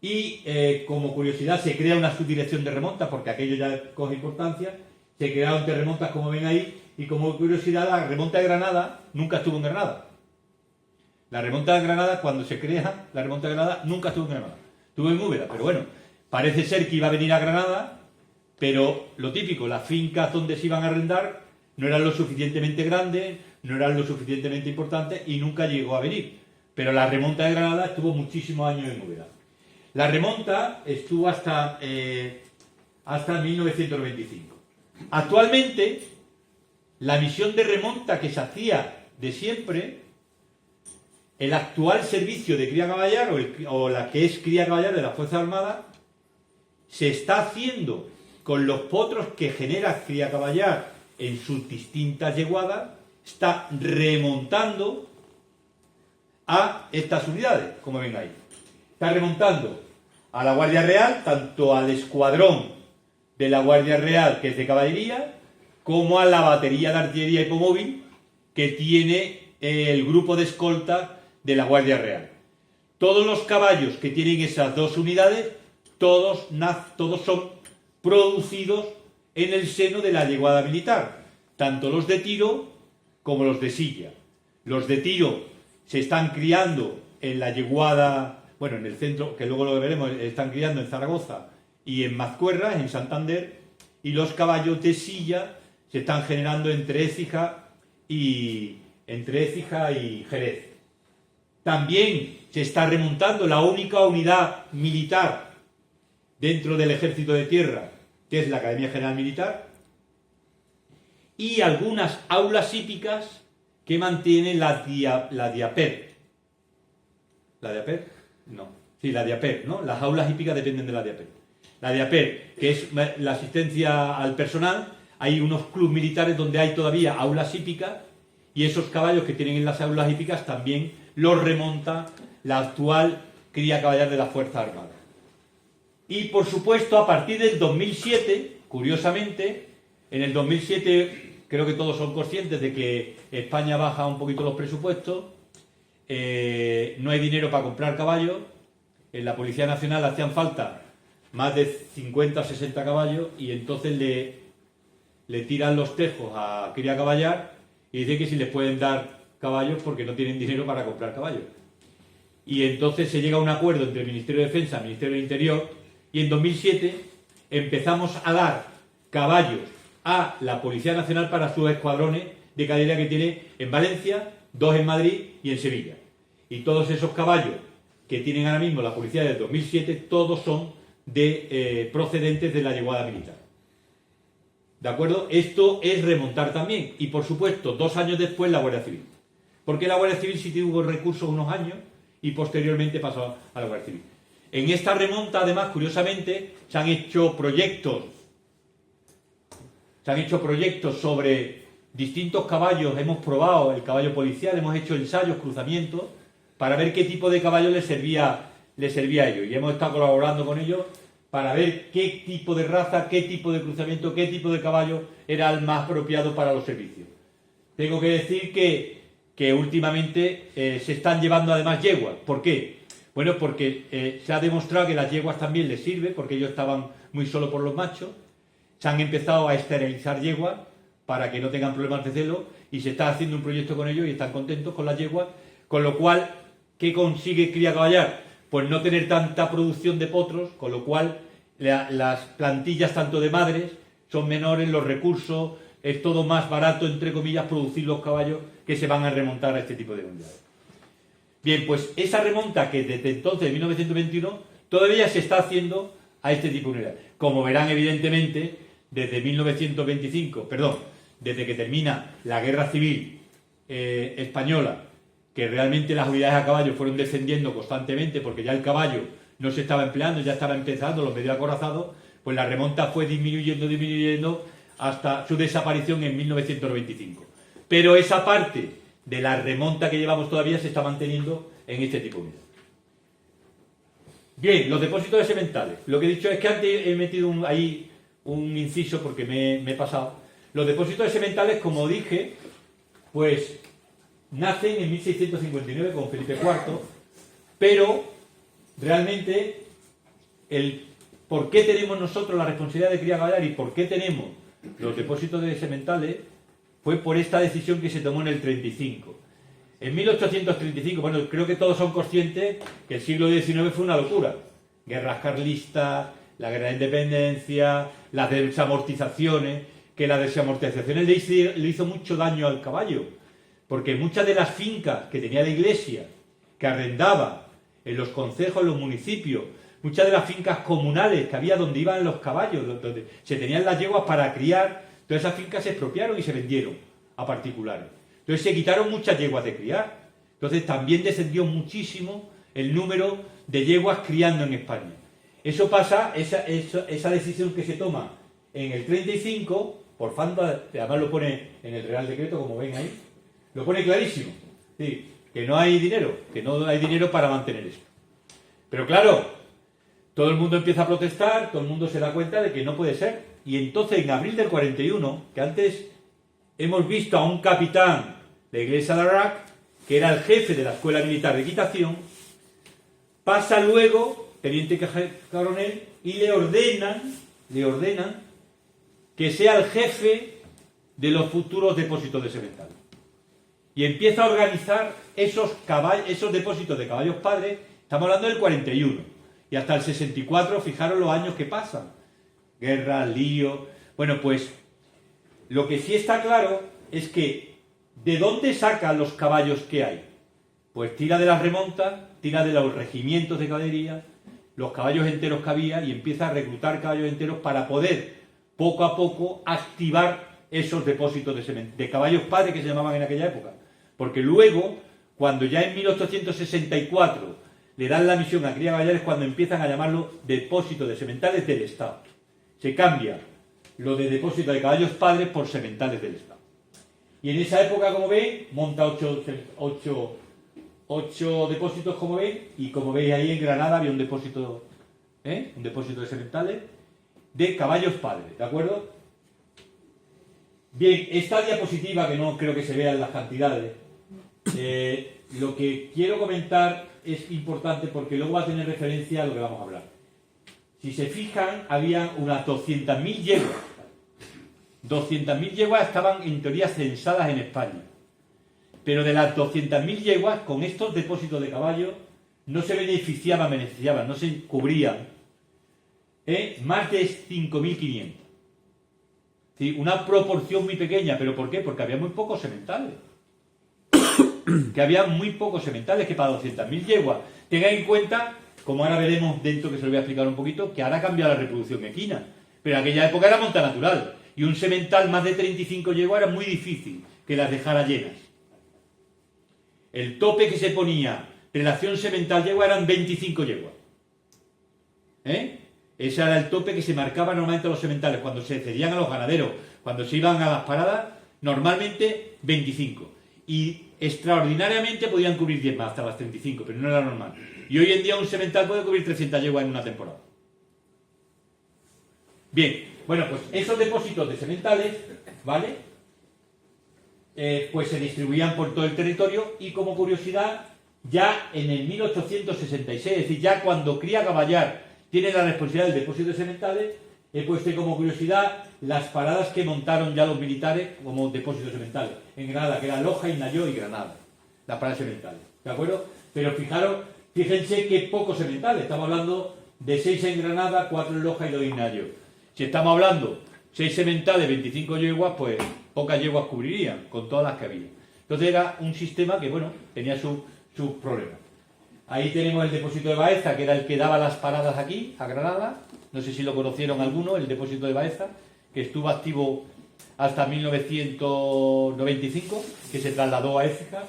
Y como curiosidad se crea una subdirección de remontas, porque aquello ya coge importancia, se crearon 3 remontas como ven ahí, y como curiosidad la remonta de Granada nunca estuvo en Granada. La remonta de Granada, cuando se crea, la remonta de Granada nunca estuvo en Granada. Estuvo en Úbeda, pero bueno, parece ser que iba a venir a Granada, pero lo típico, las fincas donde se iban a arrendar no eran lo suficientemente grandes, no eran lo suficientemente importantes y nunca llegó a venir. Pero la remonta de Granada estuvo muchísimos años en Úbeda. La remonta estuvo hasta 1925. Actualmente, la misión de remonta que se hacía de siempre, el actual servicio de cría caballar o la que es cría caballar de las Fuerzas Armadas, se está haciendo con los potros que genera cría caballar en sus distintas yeguadas, está remontando a estas unidades, como ven ahí. Está remontando a la Guardia Real, tanto al escuadrón de la Guardia Real, que es de caballería, como a la batería de artillería hipomóvil que tiene el grupo de escolta de la Guardia Real. Todos los caballos que tienen esas dos unidades, todos son producidos en el seno de la yeguada militar, tanto los de tiro como los de silla. Los de tiro se están criando en la yeguada, bueno, en el centro, que luego lo veremos, están criando en Zaragoza y en Mazcuerras, en Santander, y los caballos de silla se están generando entre Écija y Jerez. También se está remontando la única unidad militar dentro del Ejército de Tierra, que es la Academia General Militar, y algunas aulas hípicas que mantiene la DIAPER. ¿La DIAPER? No. Sí, la DIAPER, ¿no? Las aulas hípicas dependen de la DIAPER. La DIAPER, que es la asistencia al personal. Hay unos clubes militares donde hay todavía aulas hípicas y esos caballos que tienen en las aulas hípicas también los remonta la actual cría caballar de las Fuerzas Armadas. Y por supuesto, a partir del 2007, curiosamente, en el 2007 creo que todos son conscientes de que España baja un poquito los presupuestos, no hay dinero para comprar caballos, en la Policía Nacional hacían falta más de 50 o 60 caballos y entonces le tiran los tejos a cría caballar y dicen que si les pueden dar caballos porque no tienen dinero para comprar caballos. Y entonces se llega a un acuerdo entre el Ministerio de Defensa y el Ministerio del Interior y en 2007 empezamos a dar caballos a la Policía Nacional para sus escuadrones de caballería que tiene en Valencia, 2 en Madrid y en Sevilla. Y todos esos caballos que tienen ahora mismo la policía del 2007, todos son procedentes de la yeguada militar. ¿De acuerdo? Esto es remontar también. Y por supuesto, 2 años después la Guardia Civil. Porque la Guardia Civil sí tuvo recursos unos años y posteriormente pasó a la Guardia Civil. En esta remonta, además, curiosamente, se han hecho proyectos sobre distintos caballos. Hemos probado el caballo policial, hemos hecho ensayos, cruzamientos, para ver qué tipo de caballo les servía a ellos. Y hemos estado colaborando con ellos para ver qué tipo de raza, qué tipo de cruzamiento, qué tipo de caballo era el más apropiado para los servicios. Tengo que decir que últimamente se están llevando además yeguas. ¿Por qué? Bueno, porque se ha demostrado que las yeguas también les sirven, porque ellos estaban muy solos por los machos. Se han empezado a esterilizar yeguas para que no tengan problemas de celo y se está haciendo un proyecto con ellos y están contentos con las yeguas, con lo cual, ¿qué consigue cría caballar? Pues no tener tanta producción de potros, con lo cual las plantillas tanto de madres son menores, los recursos, es todo más barato, entre comillas, producir los caballos que se van a remontar a este tipo de unidades. Bien, pues esa remonta que desde entonces, 1921, todavía se está haciendo a este tipo de unidades. Como verán, evidentemente, desde desde que termina la Guerra Civil Española, que realmente las unidades a caballo fueron descendiendo constantemente porque ya el caballo no se estaba empleando, ya estaba empezando los medios acorazados, pues la remonta fue disminuyendo hasta su desaparición en 1995. Pero esa parte de la remonta que llevamos todavía se está manteniendo en este tipo de unidades. Bien, los depósitos de sementales. Lo que he dicho es que antes he metido ahí un inciso porque me he pasado. Los depósitos de sementales, como dije, pues nacen en 1659 con Felipe IV, pero realmente el por qué tenemos nosotros la responsabilidad de cría caballar y por qué tenemos los depósitos de sementales fue por esta decisión que se tomó en el 35. En 1835, bueno, creo que todos son conscientes que el siglo XIX fue una locura. Guerras carlistas, la guerra de independencia, las desamortizaciones, que las desamortizaciones le hizo mucho daño al caballo, porque muchas de las fincas que tenía la iglesia, que arrendaba en los concejos, en los municipios, muchas de las fincas comunales que había donde iban los caballos, donde se tenían las yeguas para criar, todas esas fincas se expropiaron y se vendieron a particulares. Entonces se quitaron muchas yeguas de criar. Entonces también descendió muchísimo el número de yeguas criando en España. Eso pasa, esa decisión que se toma en el 35, por Fanda, además lo pone en el Real Decreto, como ven ahí, lo pone clarísimo. Es decir, que no hay dinero para mantener esto. Pero claro, todo el mundo empieza a protestar, todo el mundo se da cuenta de que no puede ser. Y entonces, en abril del 41, que antes hemos visto a un capitán de la iglesia de Arac, que era el jefe de la Escuela Militar de Equitación, pasa luego, teniente coronel, y le ordenan que sea el jefe de los futuros depósitos de semental. Y empieza a organizar esos depósitos de caballos padres, estamos hablando del 41, y hasta el 64, fijaros los años que pasan. Guerra, lío... Bueno, pues lo que sí está claro es que ¿de dónde sacan los caballos que hay? Pues tira de las remontas, tira de los regimientos de caballería, los caballos enteros que había, y empieza a reclutar caballos enteros para poder, poco a poco, activar esos depósitos de caballos padres que se llamaban en aquella época. Porque luego, cuando ya en 1864 le dan la misión a Cría Caballar, es cuando empiezan a llamarlo depósitos de sementales del Estado. Se cambia lo de depósito de caballos padres por sementales del Estado. Y en esa época, como veis, monta ocho depósitos, como veis, y como veis ahí en Granada había un depósito de sementales de caballos padres, ¿de acuerdo? Bien, esta diapositiva, que no creo que se vean las cantidades, lo que quiero comentar es importante porque luego va a tener referencia a lo que vamos a hablar. Si se fijan, había unas 200.000 yeguas. 200.000 yeguas estaban en teoría censadas en España. Pero de las 200.000 yeguas, con estos depósitos de caballos, no se beneficiaban, no se cubrían más de 5.500. ¿Sí? Una proporción muy pequeña. ¿Pero por qué? Porque había muy pocos sementales. Que había muy pocos sementales, que para 200.000 yeguas. Tengan en cuenta, como ahora veremos dentro, que se lo voy a explicar un poquito, que ahora ha cambiado la reproducción equina. Pero en aquella época era monta natural. Y un semental más de 35 yeguas era muy difícil que las dejara llenas. El tope que se ponía, relación semental-yegua, eran 25 yeguas. Ese era el tope que se marcaba normalmente a los sementales. Cuando se cedían a los ganaderos, cuando se iban a las paradas, normalmente 25. Y extraordinariamente podían cubrir 10 más, hasta las 35, pero no era normal. Y hoy en día un semental puede cubrir 300 yeguas en una temporada. Bien, bueno, pues esos depósitos de sementales, ¿vale? Pues se distribuían por todo el territorio, y como curiosidad, ya en el 1866, es decir, ya cuando Cría Caballar tiene la responsabilidad del depósito de sementales, he puesto como curiosidad las paradas que montaron ya los militares como depósitos sementales en Granada, que era Loja, Inayó y Granada, las paradas sementales, ¿de acuerdo? Pero fíjense que pocos sementales, estamos hablando de 6 en Granada, 4 en Loja y 2 en Inayó. Si estamos hablando 6 sementales, 25 yeguas, pues pocas yeguas cubrirían con todas las que había. Entonces era un sistema que, bueno, tenía sus problemas. Ahí tenemos el depósito de Baeza, que era el que daba las paradas aquí, a Granada. No sé si lo conocieron alguno, el depósito de Baeza, que estuvo activo hasta 1995, que se trasladó a Écija.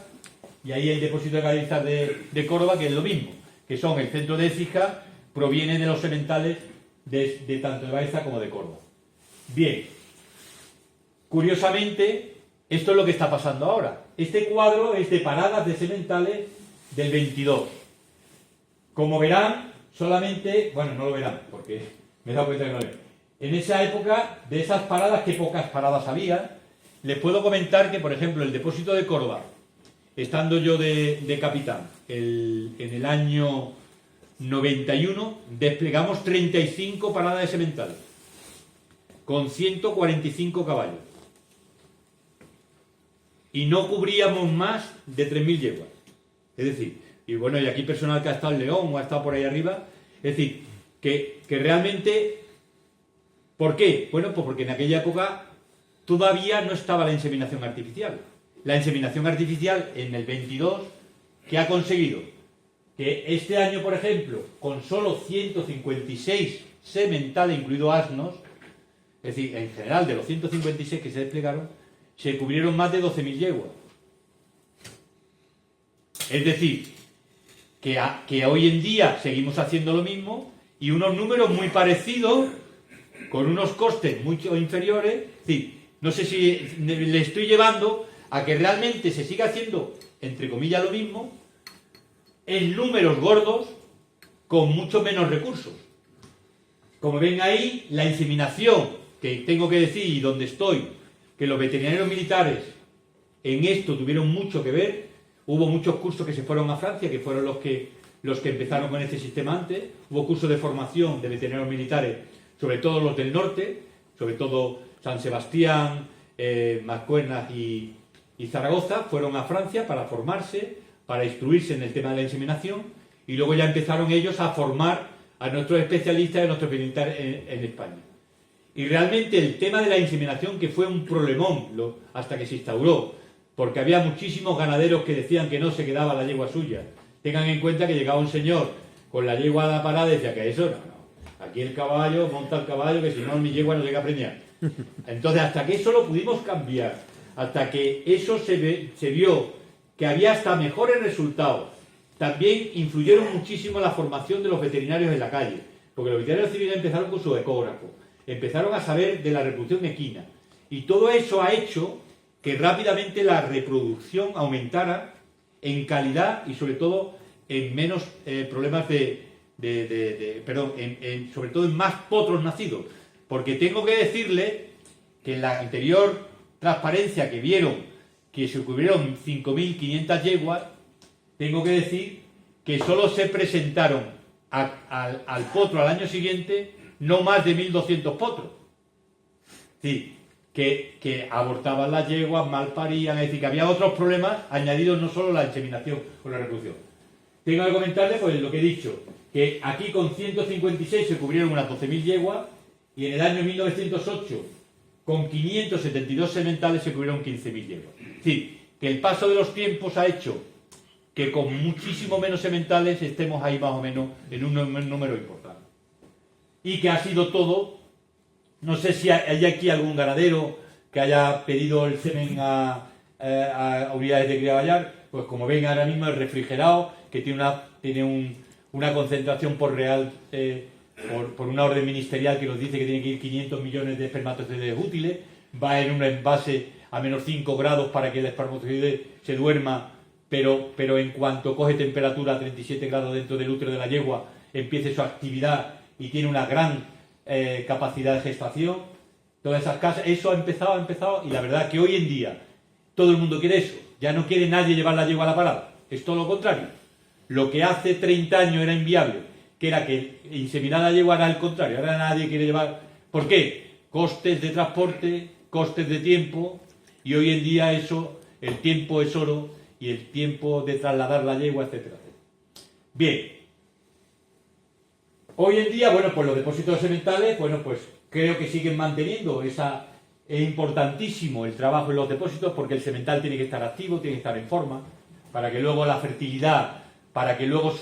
Y ahí el depósito de Galizar de Córdoba, que es lo mismo, que son el centro de Écija, proviene de los sementales de tanto de Baeza como de Córdoba. Bien, curiosamente, esto es lo que está pasando ahora. Este cuadro es de paradas de sementales del 22. Como verán, solamente, bueno, no lo verán, porque me he dado cuenta que no lo ven. En esa época, de esas paradas, que pocas paradas había, les puedo comentar que, por ejemplo, el depósito de Córdoba, estando yo de capitán, en el año 91, desplegamos 35 paradas de sementales, con 145 caballos. Y no cubríamos más de 3.000 yeguas. Es decir, y bueno, y aquí personal que ha estado en León o ha estado por ahí arriba, es decir, que realmente, ¿por qué? Bueno, pues porque en aquella época todavía no estaba la inseminación artificial. La inseminación artificial en el 22, ¿qué ha conseguido? Que este año, por ejemplo, con solo 156 sementales, incluido asnos, es decir, en general de los 156 que se desplegaron, se cubrieron más de 12.000 yeguas. Es decir, que hoy en día seguimos haciendo lo mismo, y unos números muy parecidos, con unos costes mucho inferiores. Es decir, no sé si le estoy llevando a que realmente se siga haciendo, entre comillas, lo mismo, en números gordos, con mucho menos recursos. Como ven ahí, la inseminación, que tengo que decir, y donde estoy, que los veterinarios militares en esto tuvieron mucho que ver. Hubo muchos cursos que se fueron a Francia, que fueron los que empezaron con este sistema antes. Hubo cursos de formación de veterinarios militares, sobre todo los del norte, sobre todo San Sebastián, Mascuernas y Zaragoza, fueron a Francia para formarse, para instruirse en el tema de la inseminación, y luego ya empezaron ellos a formar a nuestros especialistas y a nuestros militares en España. Y realmente el tema de la inseminación, que fue un problemón hasta que se instauró, porque había muchísimos ganaderos que decían que no se quedaba la yegua suya. Tengan en cuenta que llegaba un señor con la yegua a la parada y decía que eso no. Aquí el caballo, monta el caballo, que si no mi yegua no llega a preñar. Entonces, hasta que eso lo pudimos cambiar, hasta que eso se vio que había hasta mejores resultados, también influyeron muchísimo en la formación de los veterinarios en la calle, porque los veterinarios civiles empezaron con su ecógrafo, empezaron a saber de la reproducción equina, y todo eso ha hecho que rápidamente la reproducción aumentara en calidad y sobre todo en menos problemas sobre todo en más potros nacidos. Porque tengo que decirle que en la anterior transparencia que vieron que se cubrieron 5.500 yeguas, tengo que decir que solo se presentaron al potro al año siguiente no más de 1.200 potros. Sí, que abortaban las yeguas, mal parían, es decir, que había otros problemas añadidos, no solo la inseminación o la reproducción. Tengo que comentarle pues lo que he dicho, que aquí con 156 se cubrieron unas 12.000 yeguas, y en el año 1908 con 572 sementales se cubrieron 15.000 yeguas. Es decir, que el paso de los tiempos ha hecho que con muchísimo menos sementales estemos ahí más o menos en un número importante. Y que ha sido todo. No sé si hay aquí algún ganadero que haya pedido el semen a unidades de cría Gallar. Pues como ven ahora mismo es refrigerado, que tiene una concentración por real, por una orden ministerial que nos dice que tiene que ir 500 millones de espermatozoides útiles. Va en un envase a menos 5 grados para que el espermatozoide se duerma, pero en cuanto coge temperatura a 37 grados dentro del útero de la yegua, empiece su actividad y tiene una gran capacidad de gestación. Todas esas casas, eso ha empezado, y la verdad que hoy en día todo el mundo quiere eso. Ya no quiere nadie llevar la yegua a la parada, es todo lo contrario. Lo que hace 30 años era inviable, que era que inseminar la yegua, era al contrario, ahora nadie quiere llevar. ¿Por qué? Costes de transporte, costes de tiempo, y hoy en día eso, el tiempo es oro, y el tiempo de trasladar la yegua, etcétera, etcétera. Bien. Hoy en día, bueno, pues los depósitos sementales, bueno, pues creo que siguen manteniendo es importantísimo el trabajo en los depósitos, porque el semental tiene que estar activo, tiene que estar en forma, para que luego la fertilidad, para que luego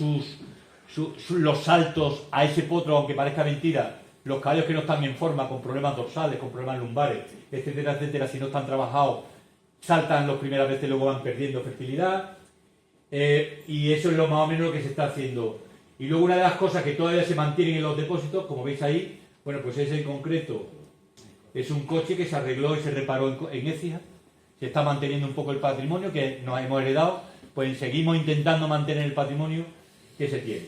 los saltos a ese potro, aunque parezca mentira, los caballos que no están en forma, con problemas dorsales, con problemas lumbares, etcétera, etcétera, si no están trabajados, saltan las primeras veces, luego van perdiendo fertilidad, y eso es lo más o menos lo que se está haciendo. Y luego una de las cosas que todavía se mantienen en los depósitos, como veis ahí, bueno, pues es en concreto, es un coche que se arregló y se reparó en Écija. Se está manteniendo un poco el patrimonio que nos hemos heredado, pues seguimos intentando mantener el patrimonio que se tiene.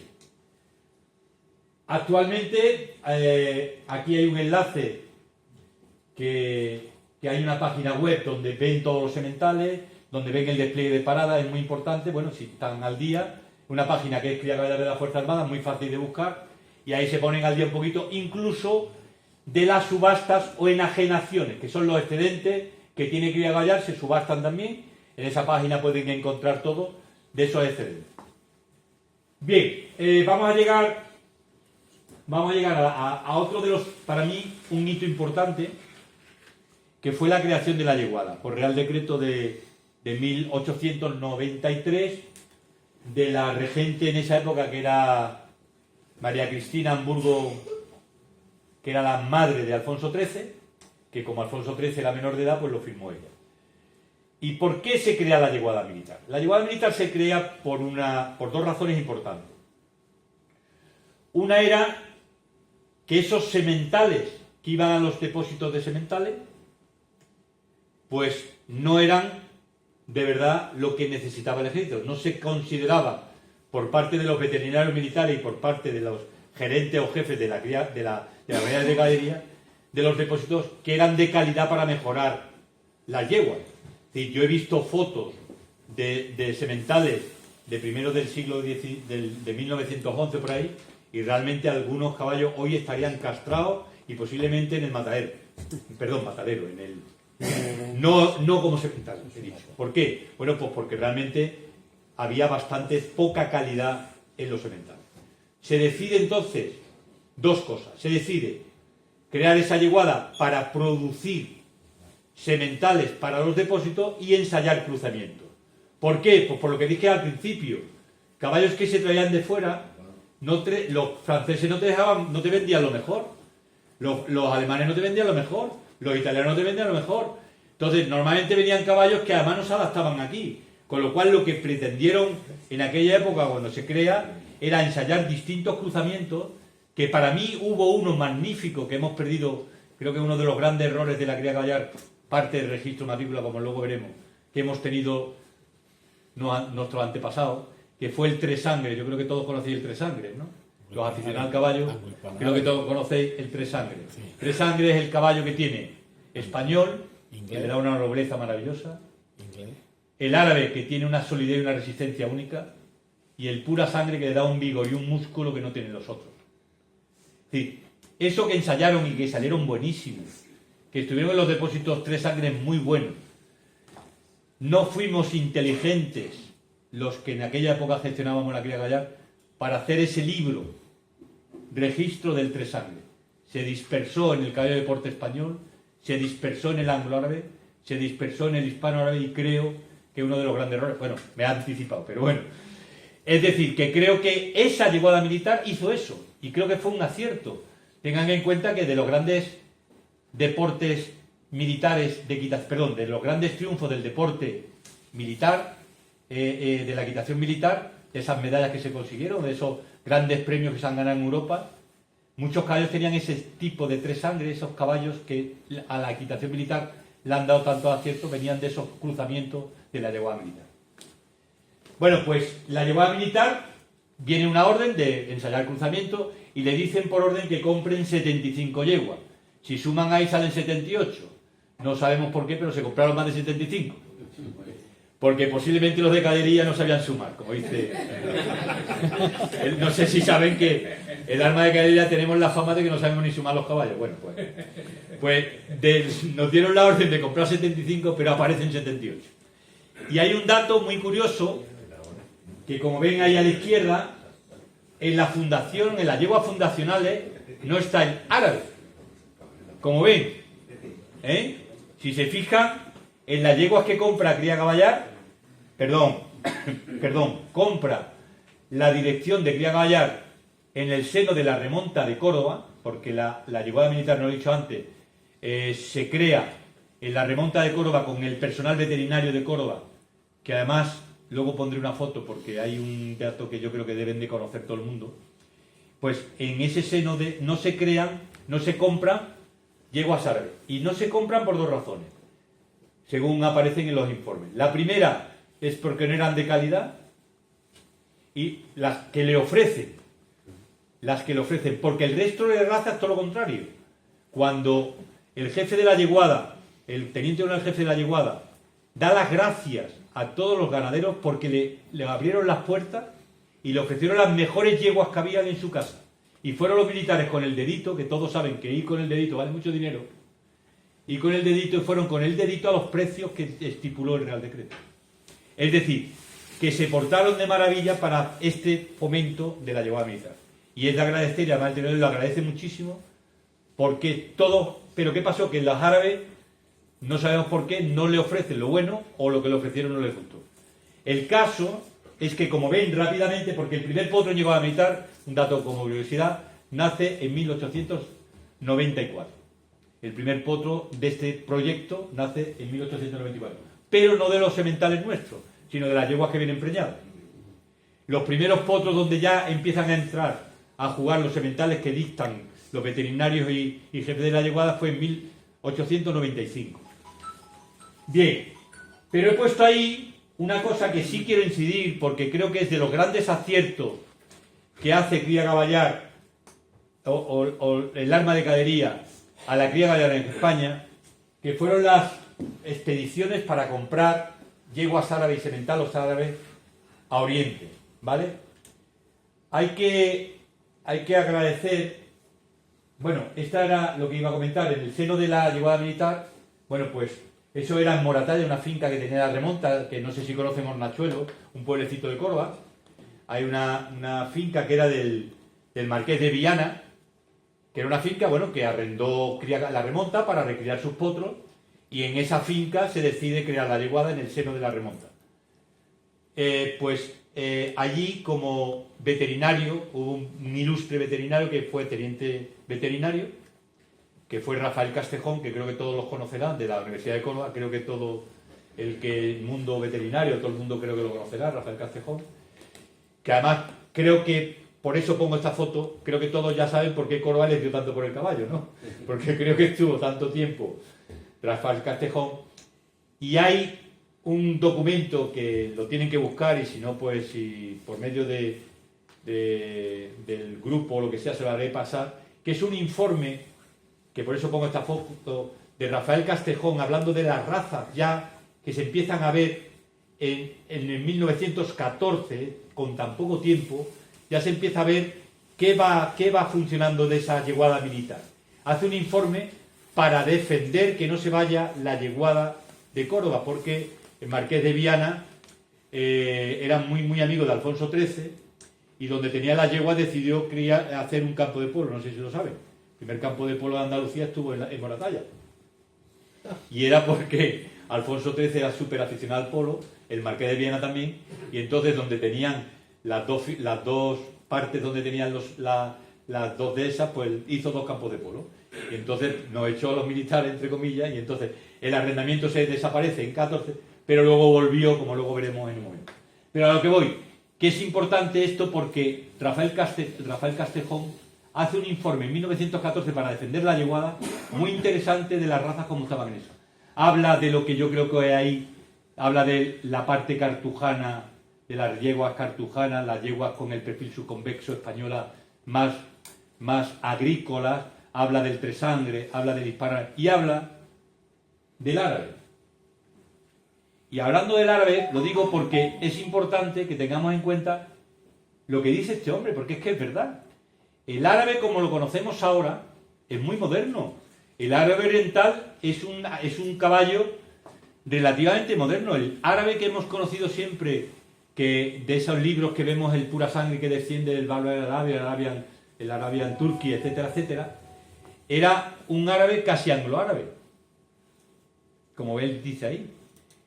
Actualmente, aquí hay un enlace que hay una página web donde ven todos los sementales, donde ven el despliegue de parada, es muy importante, bueno, si están al día. Una página que es Cría Gallar de la Fuerza Armada, muy fácil de buscar, y ahí se ponen al día un poquito, incluso de las subastas o enajenaciones, que son los excedentes que tiene Cría Gallar, se subastan también. En esa página pueden encontrar todo de esos excedentes. Bien, vamos a llegar a otro de los, para mí, un hito importante, que fue la creación de la yeguada, por Real Decreto de 1893, de la regente en esa época, que era María Cristina Hamburgo, que era la madre de Alfonso XIII, que como Alfonso XIII era menor de edad, pues lo firmó ella. ¿Y por qué se crea la yeguada militar? La yeguada militar se crea por dos razones importantes. Una era que esos sementales que iban a los depósitos de sementales pues no eran de verdad lo que necesitaba el ejército. No se consideraba por parte de los veterinarios militares y por parte de los gerentes o jefes de la unidad de ganadería de los depósitos que eran de calidad para mejorar las yeguas. Es decir, yo he visto fotos de sementales de primeros del siglo de 1911 por ahí, y realmente algunos caballos hoy estarían castrados y posiblemente en el matadero. Perdón, matadero, en el... No como semental, he dicho. ¿Por qué? Bueno, pues porque realmente había bastante poca calidad en los sementales. Se decide entonces dos cosas. Se decide crear esa yeguada para producir sementales para los depósitos y ensayar cruzamientos. ¿Por qué? Pues por lo que dije al principio. Caballos que se traían de fuera, los franceses no te vendían lo mejor, los alemanes no te vendían lo mejor, los italianos no te vendían lo mejor. Entonces, normalmente venían caballos que además no se adaptaban aquí. Con lo cual, lo que pretendieron en aquella época, cuando se crea, era ensayar distintos cruzamientos, que para mí hubo uno magnífico que hemos perdido, creo que uno de los grandes errores de la cría caballar, parte del registro matrícula, como luego veremos, que hemos tenido nuestros antepasados, que fue el tres sangres. Yo creo que todos conocéis el tres sangres, ¿no? Los aficionados al caballo, creo que todos conocéis el tres sangres. Tres sangres es el caballo que tiene español, que le da una nobleza maravillosa, el árabe, que tiene una solidez y una resistencia única, y el pura sangre, que le da un vigor y un músculo que no tienen los otros. Es decir, eso que ensayaron y que salieron buenísimos, que estuvieron en los depósitos tres sangres muy buenos. No fuimos inteligentes los que en aquella época gestionábamos la cría caballar para hacer ese libro, registro del tres sangre. Se dispersó en el caballo de porte español, se dispersó en el anglo-árabe, se dispersó en el hispano-árabe, y creo que uno de los grandes errores, bueno, me ha anticipado, pero bueno, es decir, que creo que esa yeguada militar hizo eso, y creo que fue un acierto. Tengan en cuenta que de los grandes deportes militares de los grandes triunfos del deporte militar, de la equitación militar, de esas medallas que se consiguieron, de esos grandes premios que se han ganado en Europa, muchos caballos tenían ese tipo de tres sangres, esos caballos que a la equitación militar le han dado tantos aciertos, venían de esos cruzamientos de la yeguada militar. Bueno, pues la yeguada militar, viene una orden de ensayar cruzamiento y le dicen por orden que compren 75 yeguas. Si suman ahí salen 78. No sabemos por qué, pero se compraron más de 75. Porque posiblemente los de cadería no sabían sumar, como dice... No sé si saben que el arma de cadería tenemos la fama de que no sabemos ni sumar los caballos. Bueno, pues nos dieron la orden de comprar 75, pero aparecen 78. Y hay un dato muy curioso, que como ven ahí a la izquierda, en la fundación, en las yeguas fundacionales, no está el árabe. Como ven, si se fijan, en las yeguas que compra Cría Caballar, compra la dirección de Cría Caballar en el seno de la remonta de Córdoba, porque la yeguada militar, no lo he dicho antes, se crea en la remonta de Córdoba con el personal veterinario de Córdoba, que además, luego pondré una foto porque hay un dato que yo creo que deben de conocer todo el mundo. Pues en ese seno no se compran yeguas árabes, y no se compran por dos razones, según aparecen en los informes. La primera es porque no eran de calidad, y las que le ofrecen, porque el resto de razas es todo lo contrario. Cuando el jefe de la yeguada, el teniente coronel jefe de la yeguada, da las gracias a todos los ganaderos porque le abrieron las puertas y le ofrecieron las mejores yeguas que habían en su casa. Y fueron los militares con el dedito, que todos saben que ir con el dedito vale mucho dinero, y fueron con el dedito a los precios que estipuló el Real Decreto. Es decir, que se portaron de maravilla para este fomento de la yeguada militar. Y es de agradecer, y además el tenedor lo agradece muchísimo, porque todo... Pero ¿qué pasó? Que los árabes, no sabemos por qué, no le ofrecen lo bueno, o lo que le ofrecieron no les gustó. El caso es que, como ven rápidamente, porque el primer potro en yeguada militar, un dato como curiosidad, nace en 1894. El primer potro de este proyecto nace en 1894. Pero no de los sementales nuestros, sino de las yeguas que vienen preñadas. Los primeros potros donde ya empiezan a entrar a jugar los sementales que dictan los veterinarios y jefes de la yeguada fue en 1895. Bien, pero he puesto ahí una cosa que sí quiero incidir, porque creo que es de los grandes aciertos que hace Cría Caballar o el arma de cadería a la Cría Caballar en España, que fueron las expediciones para comprar yeguas árabes y sementales árabes a Oriente, ¿vale? Hay que agradecer, bueno, esta era lo que iba a comentar, en el seno de la yeguada militar, bueno, pues eso era en Moratalla, una finca que tenía la remonta, que no sé si conocen Hornachuelo, un pueblecito de Córdoba. Hay una finca que era del Marqués de Viana, que era una finca, bueno, que arrendó la remonta para recriar sus potros, y en esa finca se decide crear la yeguada en el seno de la remonta. Allí, como veterinario, hubo un ilustre veterinario que fue teniente veterinario, que fue Rafael Castejón, que creo que todos los conocerán, de la Universidad de Córdoba. Creo que todo el mundo veterinario, todo el mundo creo que lo conocerá, Rafael Castejón, que además creo que, por eso pongo esta foto, creo que todos ya saben por qué Córdoba les dio tanto por el caballo, ¿no? Porque creo que estuvo tanto tiempo Rafael Castejón, y hay un documento que lo tienen que buscar, y si no, pues si por medio del grupo o lo que sea se lo haré pasar, que es un informe, que por eso pongo esta foto, de Rafael Castejón, hablando de las razas ya que se empiezan a ver en el 1914, con tan poco tiempo, ya se empieza a ver qué va funcionando de esa yeguada militar. Hace un informe para defender que no se vaya la yeguada de Córdoba, porque el Marqués de Viana era muy amigo de Alfonso XIII, y donde tenía la yegua decidió hacer un campo de polo, no sé si lo saben. El primer campo de polo de Andalucía estuvo en Moratalla. Y era porque Alfonso XIII era súper aficionado al polo, el Marqués de Viana también, y entonces donde tenían las dos partes donde tenían las dos dehesas, pues hizo dos campos de polo. Y entonces nos echó a los militares, entre comillas, y entonces el arrendamiento se desaparece en 14, pero luego volvió, como luego veremos en un momento. Pero a lo que voy, que es importante esto porque Rafael Castejón hace un informe en 1914 para defender la yeguada, muy interesante, de las razas como estaban en eso. Habla de lo que yo creo que hay ahí, habla de la parte cartujana, de las yeguas cartujanas, las yeguas con el perfil subconvexo española más agrícolas, habla del tresangre, habla del hispano y habla del árabe. Y hablando del árabe, lo digo porque es importante que tengamos en cuenta lo que dice este hombre, porque es que es verdad. El árabe, como lo conocemos ahora, es muy moderno. El árabe oriental es un caballo relativamente moderno. El árabe que hemos conocido siempre, que de esos libros que vemos, el pura sangre que desciende del Balo de Arabia, el Arabian Turkey, etcétera, etcétera, era un árabe casi anglo-árabe, como él dice ahí.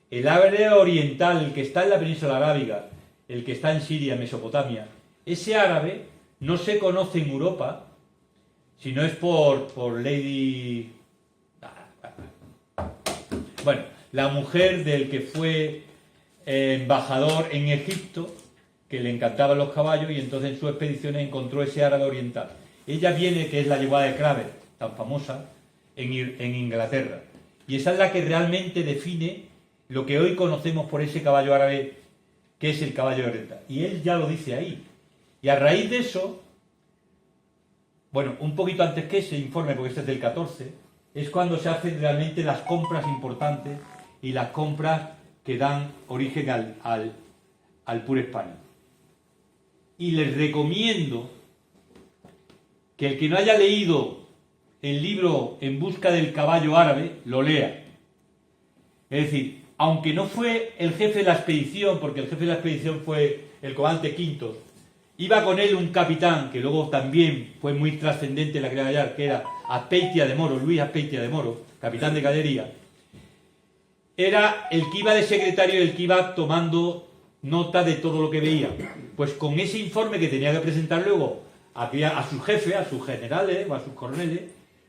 El árabe oriental, el que está en la península arábiga, el que está en Siria, Mesopotamia, ese árabe no se conoce en Europa, si no es por Lady... Bueno, la mujer del que fue embajador en Egipto, que le encantaban los caballos, y entonces en sus expediciones encontró ese árabe oriental. Ella viene, que es la yeguada de Craven, tan famosa, en Inglaterra. Y esa es la que realmente define lo que hoy conocemos por ese caballo árabe, que es el caballo oriental. Y él ya lo dice ahí. Y a raíz de eso, bueno, un poquito antes que ese informe, porque este es del 14, es cuando se hacen realmente las compras importantes y las compras que dan origen al Pur España. Y les recomiendo que el que no haya leído el libro En busca del caballo árabe, lo lea. Es decir, aunque no fue el jefe de la expedición, porque el jefe de la expedición fue el comandante Quintos, iba con él un capitán, que luego también fue muy trascendente en la Cría Caballar, que era Azpeitia de Moro, Luis Azpeitia de Moro, capitán de caballería. Era el que iba de secretario y el que iba tomando nota de todo lo que veía. Pues con ese informe que tenía que presentar luego a su jefe, a sus generales o a sus coroneles,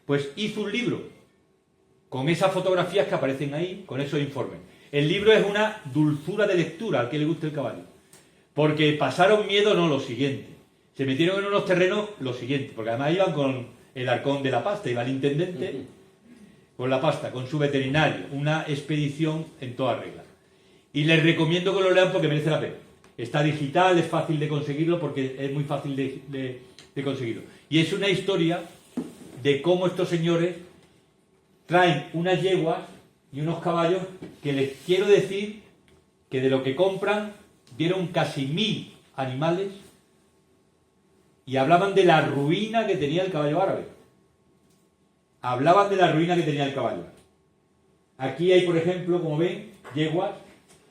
pues hizo un libro con esas fotografías que aparecen ahí, con esos informes. El libro es una dulzura de lectura al que le guste el caballo. Porque pasaron miedo, no, lo siguiente. Se metieron en unos terrenos, lo siguiente. Porque además iban con el arcón de la pasta, iba el intendente, con la pasta, con su veterinario, una expedición en toda regla. Y les recomiendo que lo lean porque merece la pena. Está digital, es fácil de conseguirlo porque es muy fácil de conseguirlo. Y es una historia de cómo estos señores traen unas yeguas y unos caballos que les quiero decir que de lo que compran dieron casi 1000 animales y hablaban de la ruina que tenía el caballo árabe. Hablaban de la ruina que tenía el caballo. Aquí hay, por ejemplo, como ven, yeguas.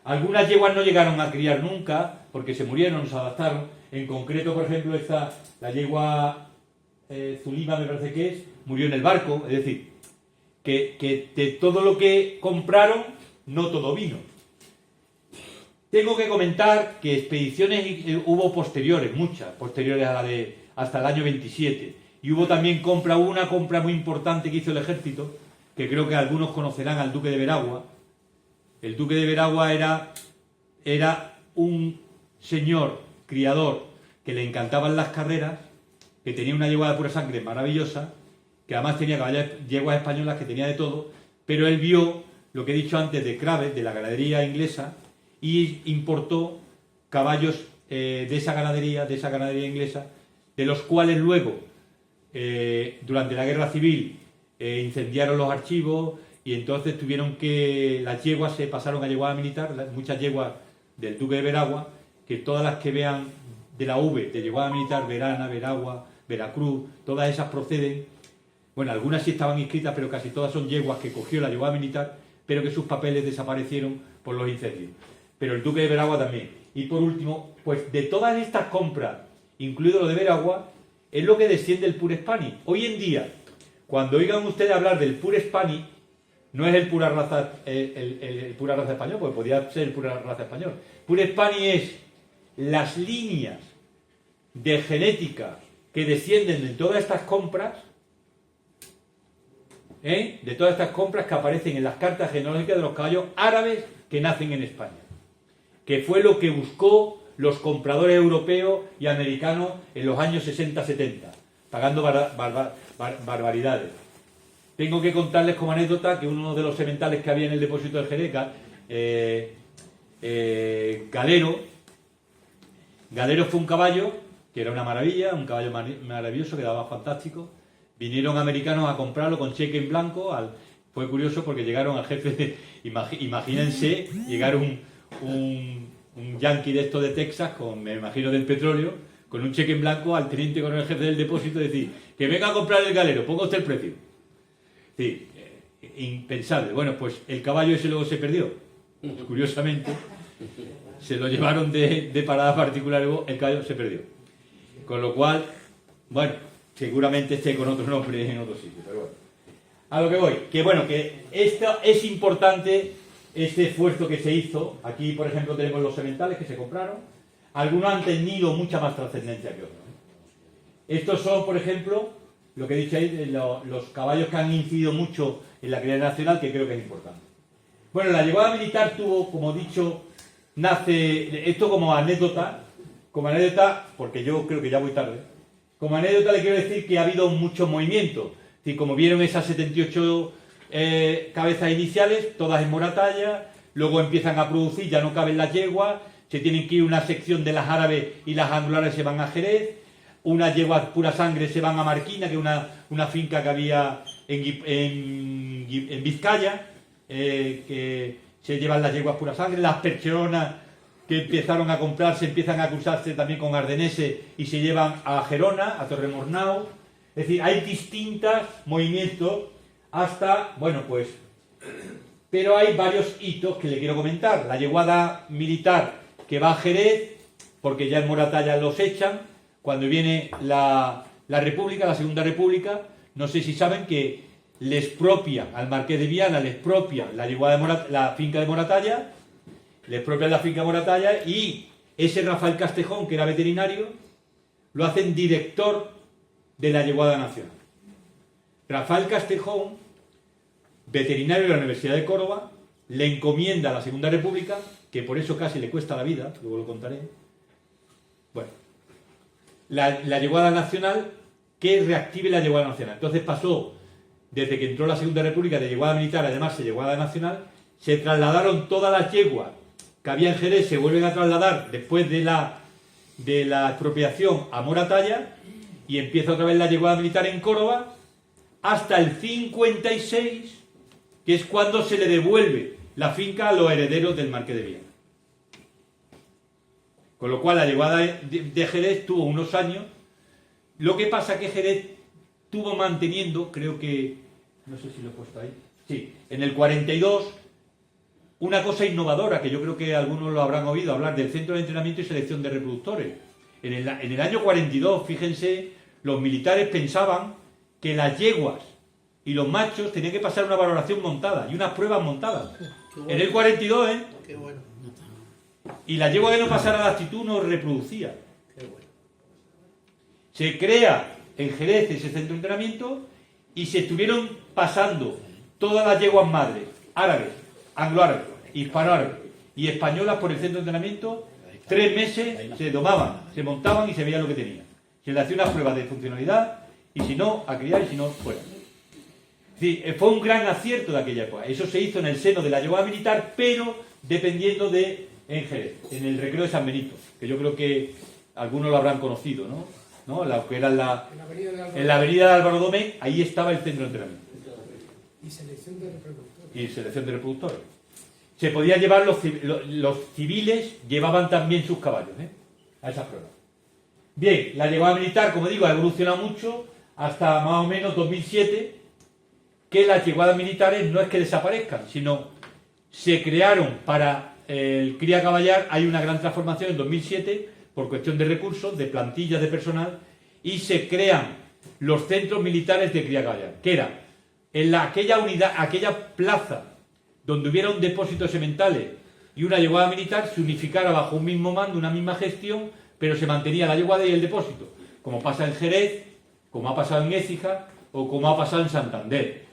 Algunas yeguas no llegaron a criar nunca porque se murieron, se adaptaron. En concreto, por ejemplo, la yegua Zulima, me parece que es, murió en el barco. Es decir, que de todo lo que compraron, no todo vino. Tengo que comentar que expediciones hubo posteriores, muchas, posteriores a la de hasta el año 27. Y hubo también una compra muy importante que hizo el ejército, que creo que algunos conocerán al duque de Veragua. El duque de Veragua era un señor criador que le encantaban las carreras, que tenía una yegua de pura sangre maravillosa, que además tenía yeguas españolas, que tenía de todo, pero él vio lo que he dicho antes de Craves, de la ganadería inglesa, y importó caballos de esa ganadería inglesa, de los cuales luego, durante la guerra civil, incendiaron los archivos y entonces las yeguas se pasaron a yeguada militar, muchas yeguas del duque de Veragua, que todas las que vean de la V, de yeguada militar, Verana, Veragua, Veracruz, todas esas proceden, bueno, algunas sí estaban inscritas, pero casi todas son yeguas que cogió la yeguada militar, pero que sus papeles desaparecieron por los incendios. Pero el duque de Veragua también. Y por último, pues de todas estas compras, incluido lo de Veragua, es lo que desciende el Pur Spani. Hoy en día, cuando oigan ustedes hablar del Pur Spani, no es el pura raza español, porque podría ser el pura raza español. Pur Spani es las líneas de genética que descienden de todas estas compras, de todas estas compras que aparecen en las cartas genealógicas de los caballos árabes que nacen en España, que fue lo que buscó los compradores europeos y americanos en los años 60-70, pagando barbaridades. Tengo que contarles como anécdota que uno de los sementales que había en el depósito del Jerez, Galero fue un caballo que era una maravilla, un caballo maravilloso que daba fantástico. Vinieron americanos a comprarlo con cheque en blanco. Fue curioso porque llegaron al jefe, imagínense, llegaron un yanqui de esto de Texas, me imagino del petróleo, con un cheque en blanco al teniente coronel jefe del depósito, decir, que venga a comprar el galero, ponga usted el precio. Sí, impensable. Bueno, pues el caballo ese luego se perdió, curiosamente, se lo llevaron de parada particular, luego el caballo se perdió. Con lo cual, bueno, seguramente esté con otro nombre en otro sitio, pero bueno. A lo que voy, que esto es importante, este esfuerzo que se hizo. Aquí, por ejemplo, tenemos los sementales que se compraron. Algunos han tenido mucha más trascendencia que otros. Estos son, por ejemplo, lo que he dicho ahí, los caballos que han incidido mucho en la crianza nacional, que creo que es importante. Bueno, la yeguada militar tuvo, como he dicho, nace, esto como anécdota, porque yo creo que ya voy tarde, como anécdota le quiero decir que ha habido mucho movimiento. Es decir, como vieron esas 78 cabezas iniciales, todas en Moratalla, luego empiezan a producir, ya no caben las yeguas, se tienen que ir una sección de las árabes y las angulares se van a Jerez, unas yeguas pura sangre se van a Marquina, que es una finca que había en Vizcaya, que se llevan las yeguas pura sangre, las percheronas que empezaron a comprarse, empiezan a cruzarse también con ardeneses y se llevan a Gerona, a Torremornau. Es decir, hay distintos movimientos hasta, bueno, pues, pero hay varios hitos que le quiero comentar. La yeguada militar que va a Jerez, porque ya en Moratalla los echan, cuando viene la República, la Segunda República, no sé si saben que le expropia al Marqués de Viana, le expropia la finca de Moratalla, y ese Rafael Castejón, que era veterinario, lo hacen director de la yeguada nacional. Rafael Castejón, veterinario de la Universidad de Córdoba, le encomienda a la Segunda República, que por eso casi le cuesta la vida, luego lo contaré, bueno, la yeguada nacional, que reactive la yeguada nacional. Entonces pasó desde que entró la Segunda República de yeguada militar, además se yeguada nacional, se trasladaron todas las yeguas que había en Jerez, se vuelven a trasladar después de la expropiación a Moratalla, y empieza otra vez la yeguada militar en Córdoba, hasta el 56, que es cuando se le devuelve la finca a los herederos del Marqués de Viana. Con lo cual la yeguada de Jerez tuvo unos años. Lo que pasa que Jerez tuvo manteniendo, creo que, no sé si lo he puesto ahí, sí, en el 42, una cosa innovadora, que yo creo que algunos lo habrán oído hablar, del Centro de Entrenamiento y Selección de Reproductores. En el año 42, fíjense, los militares pensaban que las yeguas y los machos tenían que pasar una valoración montada y unas pruebas montadas. Bueno. En el 42, ¿eh? Qué bueno. Y la yegua que no pasara la actitud no reproducía. Qué bueno. Se crea en Jerez ese centro de entrenamiento y se estuvieron pasando todas las yeguas madres, árabes, anglo-árabes, hispano-árabes y españolas por el centro de entrenamiento. 3 meses se domaban, se montaban y se veía lo que tenían. Se le hacía unas pruebas de funcionalidad y si no, a criar y si no, fuera. Sí, fue un gran acierto de aquella época. Eso se hizo en el seno de la yeguada militar, pero dependiendo de en Jerez, en el Recreo de San Benito, que yo creo que algunos lo habrán conocido, ¿no? La que era en la avenida de Álvaro Domé, ahí estaba el centro de entrenamiento. Y selección de reproductores. Y selección de reproductores. Se podía llevar, los civiles llevaban también sus caballos, a esas pruebas. Bien, la yeguada militar, como digo, ha evolucionado mucho hasta más o menos 2007, que las yeguadas militares no es que desaparezcan, sino se crearon para el cría caballar. Hay una gran transformación en 2007 por cuestión de recursos, de plantillas de personal, y se crean los centros militares de cría caballar, que era en aquella unidad, aquella plaza donde hubiera un depósito de sementales y una yeguada militar, se unificara bajo un mismo mando, una misma gestión, pero se mantenía la yeguada y el depósito, como pasa en Jerez, como ha pasado en Écija o como ha pasado en Santander.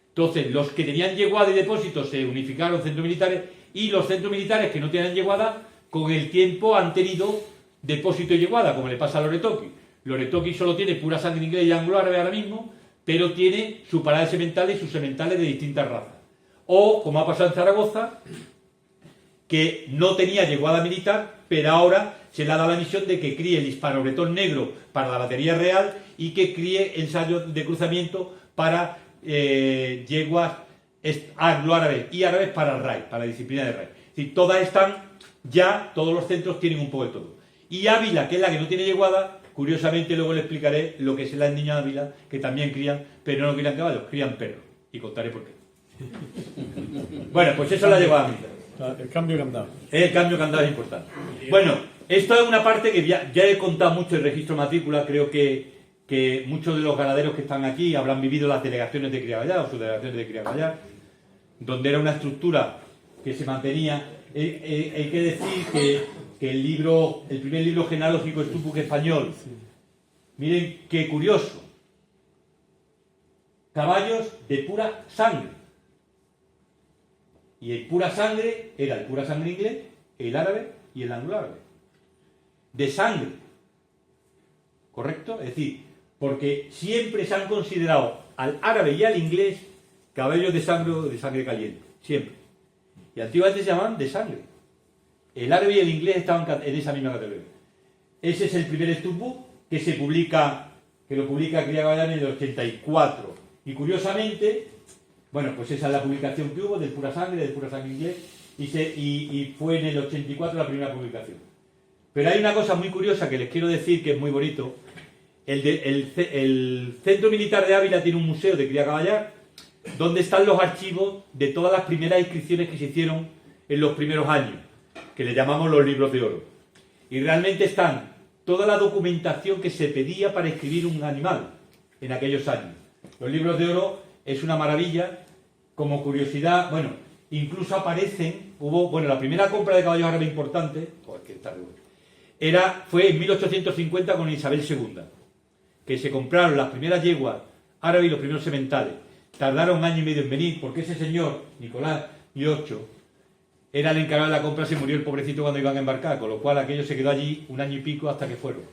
Entonces, los que tenían yeguada y depósito se unificaron centros militares, y los centros militares que no tenían yeguada, con el tiempo han tenido depósito y yeguada, como le pasa a Loretoqui. Loretoqui solo tiene pura sangre inglés y anglo-árabe ahora mismo, pero tiene su parada de sementales y sus sementales de distintas razas. O, como ha pasado en Zaragoza, que no tenía yeguada militar, pero ahora se le ha dado la misión de que críe el hispano-bretón negro para la batería real y que críe ensayos de cruzamiento para yeguas anglo-árabes y árabes para el RAI, para la disciplina de RAI. Es decir, todas están ya, todos los centros tienen un poco de todo. Y Ávila, que es la que no tiene yeguada, curiosamente luego le explicaré lo que es la niña de Ávila, que también crían, pero no crían caballos, crían perros. Y contaré por qué. Bueno, pues eso es la yeguada militar. El cambio que han dado. El cambio que han dado es importante. Bueno, esto es una parte que ya he contado mucho el registro matrícula. Creo que muchos de los ganaderos que están aquí habrán vivido las delegaciones de cría gallar o sus delegaciones de cría gallar, donde era una estructura que se mantenía. Hay que decir que el primer libro genealógico Estupuk español, miren qué curioso, caballos de pura sangre. Y el pura sangre era el pura sangre inglés, el árabe y el anglo-árabe. De sangre. ¿Correcto? Es decir, porque siempre se han considerado al árabe y al inglés caballos de sangre caliente. Siempre. Y antiguamente se llamaban de sangre. El árabe y el inglés estaban en esa misma categoría. Ese es el primer Estupuk que lo publica Cría Caballar en el 84. Y curiosamente, bueno, pues esa es la publicación que hubo del pura sangre inglés, y fue en el 84 la primera publicación. Pero hay una cosa muy curiosa que les quiero decir, que es muy bonito. El Centro Militar de Ávila tiene un museo de cría caballar donde están los archivos de todas las primeras inscripciones que se hicieron en los primeros años, que le llamamos los libros de oro. Y realmente están toda la documentación que se pedía para inscribir un animal en aquellos años. Los libros de oro es una maravilla. Como curiosidad, bueno, incluso aparecen, la primera compra de caballos árabes importante, fue en 1850 con Isabel II, que se compraron las primeras yeguas árabes y los primeros sementales. Tardaron 1 año y medio en venir, porque ese señor, Nicolás VIII, era el encargado de la compra, se murió el pobrecito cuando iban a embarcar, con lo cual aquello se quedó allí 1 año y pico hasta que fueron.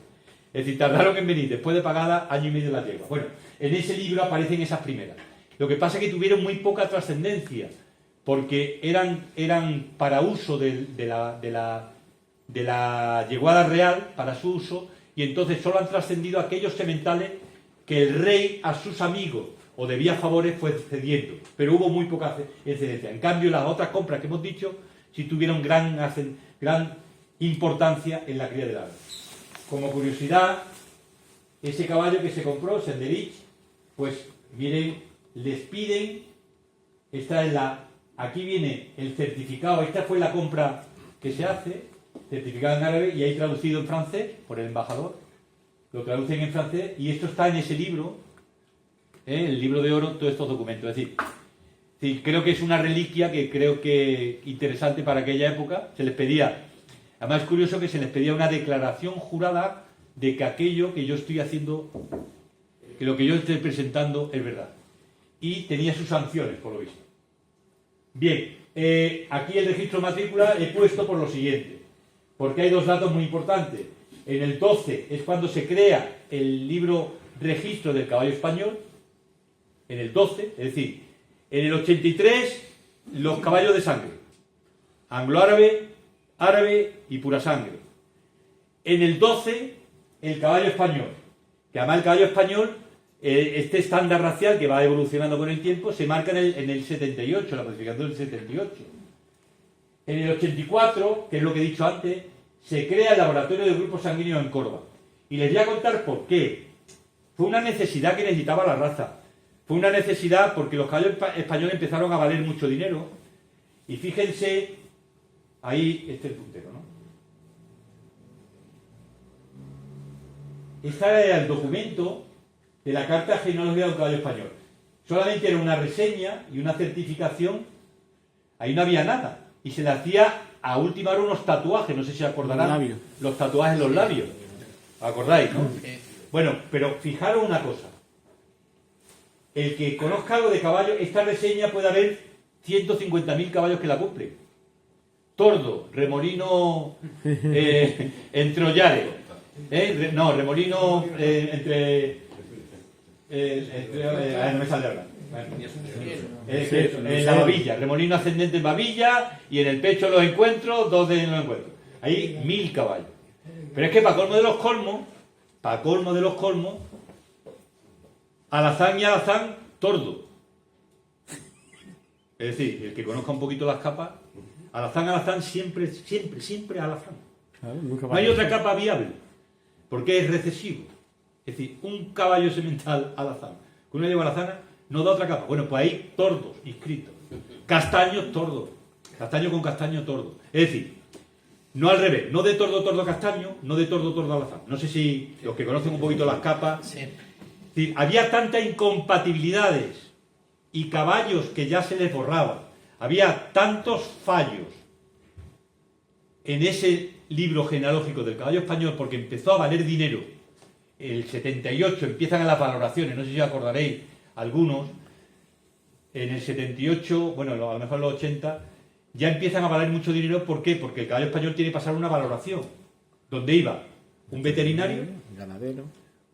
Es decir, tardaron en venir, después de pagada, año y medio la yegua. Bueno, en ese libro aparecen esas primeras. Lo que pasa es que tuvieron muy poca trascendencia, porque eran para uso de la yeguada real, para su uso, y entonces solo han trascendido aquellos sementales que el rey a sus amigos o debía favores fue cediendo, pero hubo muy poca excedencia. En cambio, las otras compras que hemos dicho sí tuvieron gran importancia en la cría del ave. Como curiosidad, ese caballo que se compró, Senderich, pues miren, les piden, aquí viene el certificado, esta fue la compra que se hace, certificado en árabe y ahí traducido en francés por el embajador, lo traducen en francés y esto está en ese libro, el libro de oro, todos estos documentos. Es decir, creo que es una reliquia que creo que interesante para aquella época. Se les pedía, además es curioso que se les pedía una declaración jurada de que aquello que yo estoy haciendo, que lo que yo estoy presentando es verdad. Y tenía sus sanciones, por lo visto. Bien, aquí el registro de matrícula he puesto por lo siguiente, porque hay dos datos muy importantes. En el 12 es cuando se crea el libro registro del caballo español, en el 12, es decir, en el 83 los caballos de sangre, anglo-árabe, árabe y pura sangre. En el 12 el caballo español, que además el caballo español, este estándar racial que va evolucionando con el tiempo, se marca en el 78, la modificación del 78. En el 84, que es lo que he dicho antes, se crea el laboratorio de grupos sanguíneos en Córdoba. Y les voy a contar por qué. Fue una necesidad que necesitaba la raza. Fue una necesidad porque los caballos españoles empezaron a valer mucho dinero. Y fíjense, ahí este es el puntero, ¿no? Este era el documento de la Carta Genealógica de un caballo español. Solamente era una reseña y una certificación. Ahí no había nada. Y se le hacía a última hora unos tatuajes, no sé si acordarán. Los tatuajes en los labios. ¿Acordáis, no? Bueno, pero fijaros una cosa. El que conozca algo de caballos, esta reseña puede haber 150.000 caballos que la cumplen. Tordo, remolino entre Ollares. Remolino entre no me sale ahora. En la babilla, remolino ascendente en babilla y en el pecho los encuentro, 2 de los encuentro. Hay 1000 caballos. Pero es que para colmo de los colmos, alazán y alazán, tordo. Es decir, el que conozca un poquito las capas, alazán, siempre alazán. Claro, no hay otra capa viable, porque es recesivo. Es decir, un caballo semental alazán, con una yegua alazana, no da otra capa. Bueno, pues hay tordos inscritos. Castaños, tordos. Castaño con castaño, tordo. Es decir, no al revés, no de tordo, castaño, no de tordo, alazán. No sé si los que conocen un poquito las capas... Sí. Es decir, había tantas incompatibilidades y caballos que ya se les borraba. Había tantos fallos en ese libro genealógico del caballo español porque empezó a valer dinero. El 78 empiezan las valoraciones, no sé si os acordaréis algunos. En el 78, bueno, a lo mejor en los 80, ya empiezan a valer mucho dinero. ¿Por qué? Porque el caballo español tiene que pasar una valoración, donde iba un veterinario,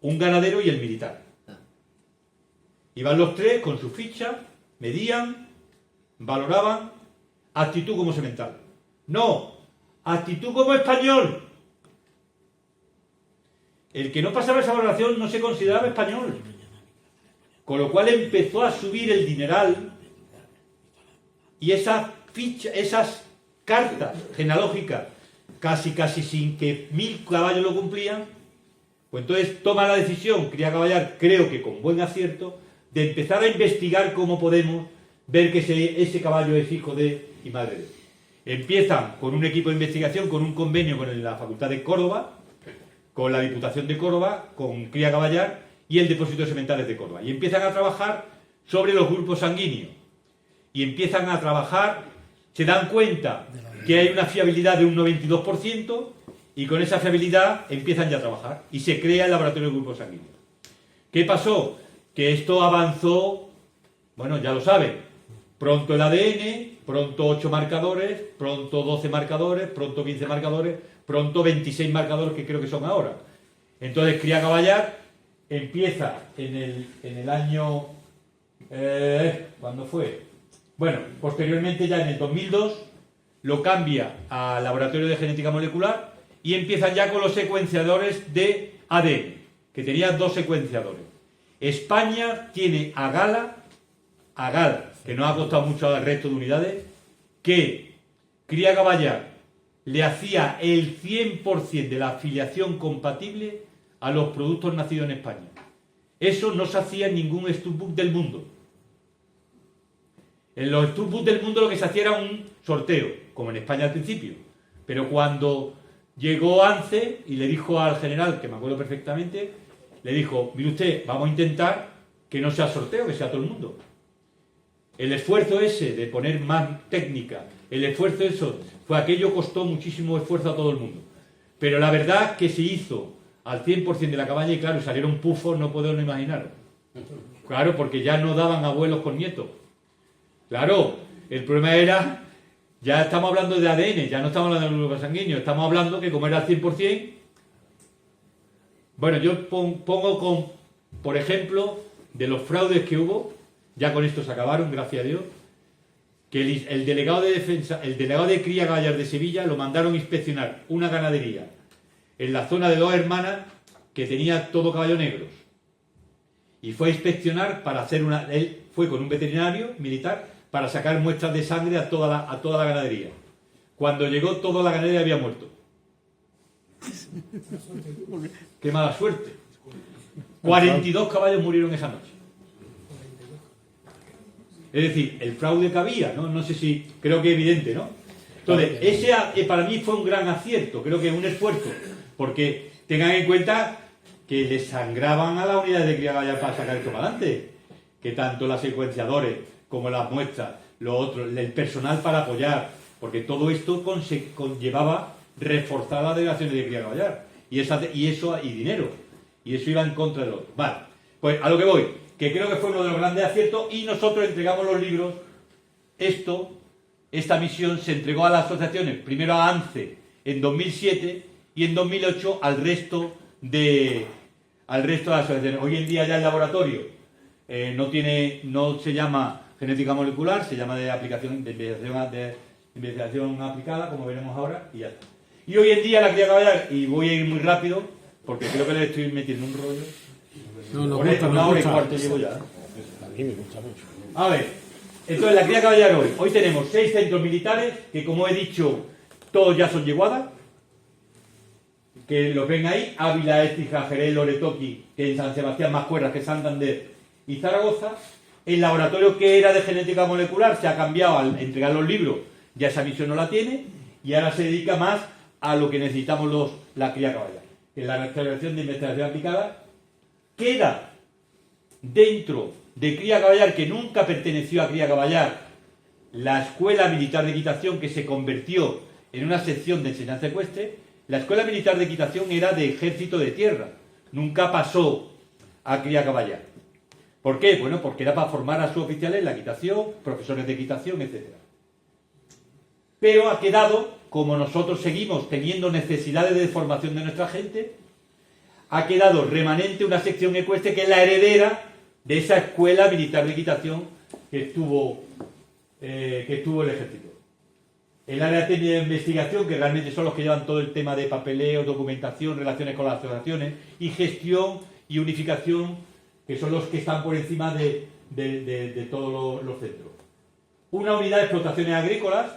un ganadero y el militar. Iban los tres con su ficha, medían, valoraban, actitud como semental. No, actitud como español. El que no pasaba esa valoración no se consideraba español. Con lo cual empezó a subir el dineral y esas cartas genealógicas, casi sin que 1000 caballos lo cumplían, pues entonces toma la decisión, Cría Caballar, creo que con buen acierto, de empezar a investigar cómo podemos ver que ese caballo es hijo de y madre de. Empiezan con un equipo de investigación, con un convenio con la Facultad de Córdoba, con la Diputación de Córdoba, con Cría Caballar y el Depósito de Sementales de Córdoba. Y empiezan a trabajar sobre los grupos sanguíneos. Y empiezan a trabajar, se dan cuenta que hay una fiabilidad de un 92% y con esa fiabilidad empiezan ya a trabajar. Y se crea el laboratorio de grupos sanguíneos. ¿Qué pasó? Que esto avanzó, bueno, ya lo saben, pronto el ADN, pronto 8 marcadores, pronto 12 marcadores, pronto 15 marcadores, pronto 26 marcadores que creo que son ahora. Entonces Cría Caballar empieza en el año... ¿cuándo fue? Bueno, posteriormente ya en el 2002 lo cambia a Laboratorio de Genética Molecular y empiezan ya con los secuenciadores de ADN, que tenía 2 secuenciadores. España tiene a Gala, que nos ha costado mucho al resto de unidades, que Cría Caballar le hacía el 100% de la afiliación compatible a los productos nacidos en España. Eso no se hacía en ningún Studbook del mundo. En los Studbook del mundo lo que se hacía era un sorteo, como en España al principio. Pero cuando llegó ANCE y le dijo al general, que me acuerdo perfectamente, le dijo, mire usted, vamos a intentar que no sea sorteo, que sea todo el mundo. El esfuerzo ese de poner más técnica, el esfuerzo eso, fue aquello, costó muchísimo esfuerzo a todo el mundo. Pero la verdad que se hizo al 100% de la cabaña y claro, salieron pufos, no podemos imaginar. Claro, porque ya no daban abuelos con nietos. Claro, el problema era, ya estamos hablando de ADN, ya no estamos hablando de grupo sanguíneo, estamos hablando que como era al 100%, bueno, yo pongo por ejemplo, de los fraudes que hubo, ya con esto se acabaron, gracias a Dios, que el delegado de defensa, el delegado de Cría Caballar de Sevilla lo mandaron a inspeccionar una ganadería en la zona de Dos Hermanas que tenía todo caballos negros. Y fue a inspeccionar para hacer él fue con un veterinario militar para sacar muestras de sangre a toda la ganadería. Cuando llegó, toda la ganadería había muerto. ¡Qué mala suerte! 42 caballos murieron esa noche. Es decir, el fraude que había, ¿no? No sé si... Creo que es evidente, ¿no? Entonces, ese para mí fue un gran acierto. Creo que es un esfuerzo. Porque tengan en cuenta que les sangraban a la unidad de Cría Caballar para sacar esto para adelante. Que tanto los secuenciadores como las muestras, lo otro, el personal para apoyar, porque todo esto conllevaba reforzar las delegaciones de Cría Caballar y dinero, y eso iba en contra del otro. Vale, pues a lo que voy, que creo que fue uno de los grandes aciertos y nosotros entregamos los libros. Esta misión se entregó a las asociaciones, primero a ANCE en 2007 y en 2008 al resto de las asociaciones. Hoy en día ya el laboratorio no se llama genética molecular, se llama de investigación aplicada, como veremos ahora, y ya está. Y hoy en día la Cría Caballar, y voy a ir muy rápido, porque creo que le estoy metiendo un rollo. No, Una hora y cuarto llevo ya. A mí me gusta mucho. A ver, entonces la Cría Caballar hoy tenemos 6 centros militares, que como he dicho, todos ya son yeguadas, que los ven ahí, Ávila, Écija, Jerez, Loretoqui, que en San Sebastián, Mascuerras, que Santander y Zaragoza. El laboratorio que era de genética molecular se ha cambiado al entregar los libros, ya esa misión no la tiene, y ahora se dedica más a lo que necesitamos la Cría Caballar. En la restauración de investigación aplicada queda dentro de Cría Caballar, que nunca perteneció a Cría Caballar, la Escuela Militar de Equitación, que se convirtió en una sección de enseñanza ecuestre. La Escuela Militar de Equitación era de Ejército de Tierra, nunca pasó a Cría Caballar. ¿Por qué? Bueno, porque era para formar a sus oficiales en la equitación, profesores de equitación, etc. Pero ha quedado, como nosotros seguimos teniendo necesidades de formación de nuestra gente, ha quedado remanente una sección ecuestre que es la heredera de esa Escuela Militar de Equitación que estuvo el Ejército. El área técnica de investigación, que realmente son los que llevan todo el tema de papeleo, documentación, relaciones con las asociaciones, y gestión y unificación, que son los que están por encima de todos los centros. Una unidad de explotaciones agrícolas,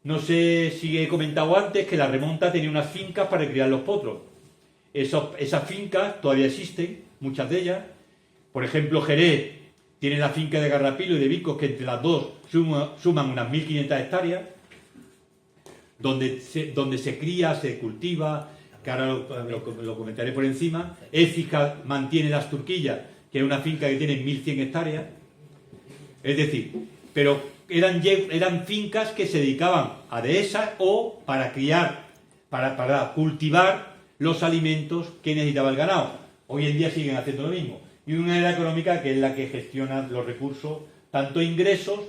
no sé si he comentado antes que la Remonta tenía unas fincas para criar los potros. Esas fincas todavía existen, muchas de ellas. Por ejemplo, Jerez tiene la finca de Garrapilo y de Vicos, que entre las dos suman unas 1.500 hectáreas, donde se cría, se cultiva, que ahora lo comentaré por encima. Écija mantiene Las Turquillas, que es una finca que tiene 1.100 hectáreas. Es decir, pero eran fincas que se dedicaban a dehesas o para criar, para cultivar los alimentos que necesitaba el ganado. Hoy en día siguen haciendo lo mismo. Y una área económica que es la que gestiona los recursos, tanto ingresos,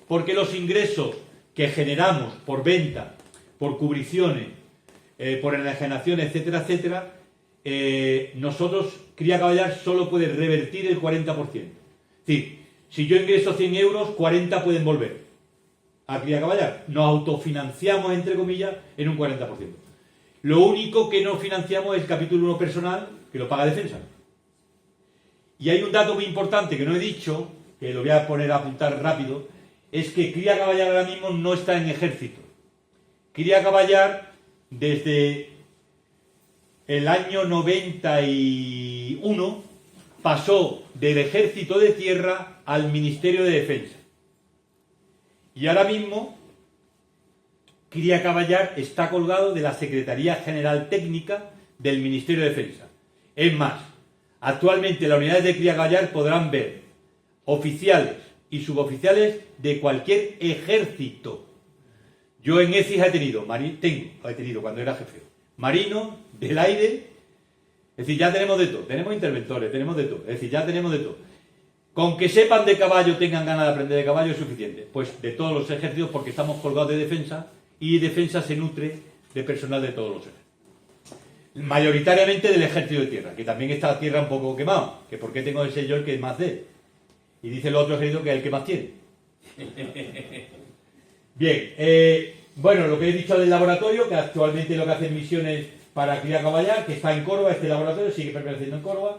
porque los ingresos que generamos por venta, por cubriciones, por enajenación, etcétera, etcétera, nosotros, Cría Caballar solo puede revertir el 40%. Es decir, si yo ingreso 100 euros, 40 pueden volver a Cría Caballar. Nos autofinanciamos, entre comillas, en un 40%. Lo único que no financiamos es el capítulo 1 personal, que lo paga Defensa. Y hay un dato muy importante que no he dicho, que lo voy a poner a apuntar rápido, es que Cría Caballar ahora mismo no está en ejército. Cría Caballar, desde el año 91, pasó del Ejército de Tierra al Ministerio de Defensa. Y ahora mismo, Cría Caballar está colgado de la Secretaría General Técnica del Ministerio de Defensa. Es más, actualmente las unidades de Cría Caballar podrán ver oficiales y suboficiales de cualquier ejército. Yo en ECIS he tenido cuando era jefe, marinos, del aire, es decir, ya tenemos de todo, tenemos interventores, tenemos de todo, es decir, ya tenemos de todo. Con que sepan de caballo, tengan ganas de aprender de caballo es suficiente. Pues de todos los ejércitos, porque estamos colgados de Defensa, y Defensa se nutre de personal de todos los ejércitos. Mayoritariamente del Ejército de Tierra, que también está la tierra un poco quemado, que por qué tengo que ser yo el que más dé. Y dice el otro ejército que es el que más tiene. Bien, bueno, lo que he dicho del laboratorio, que actualmente lo que hacen misiones para Cría Caballar, que está en Córdoba, este laboratorio sigue permaneciendo en Córdoba.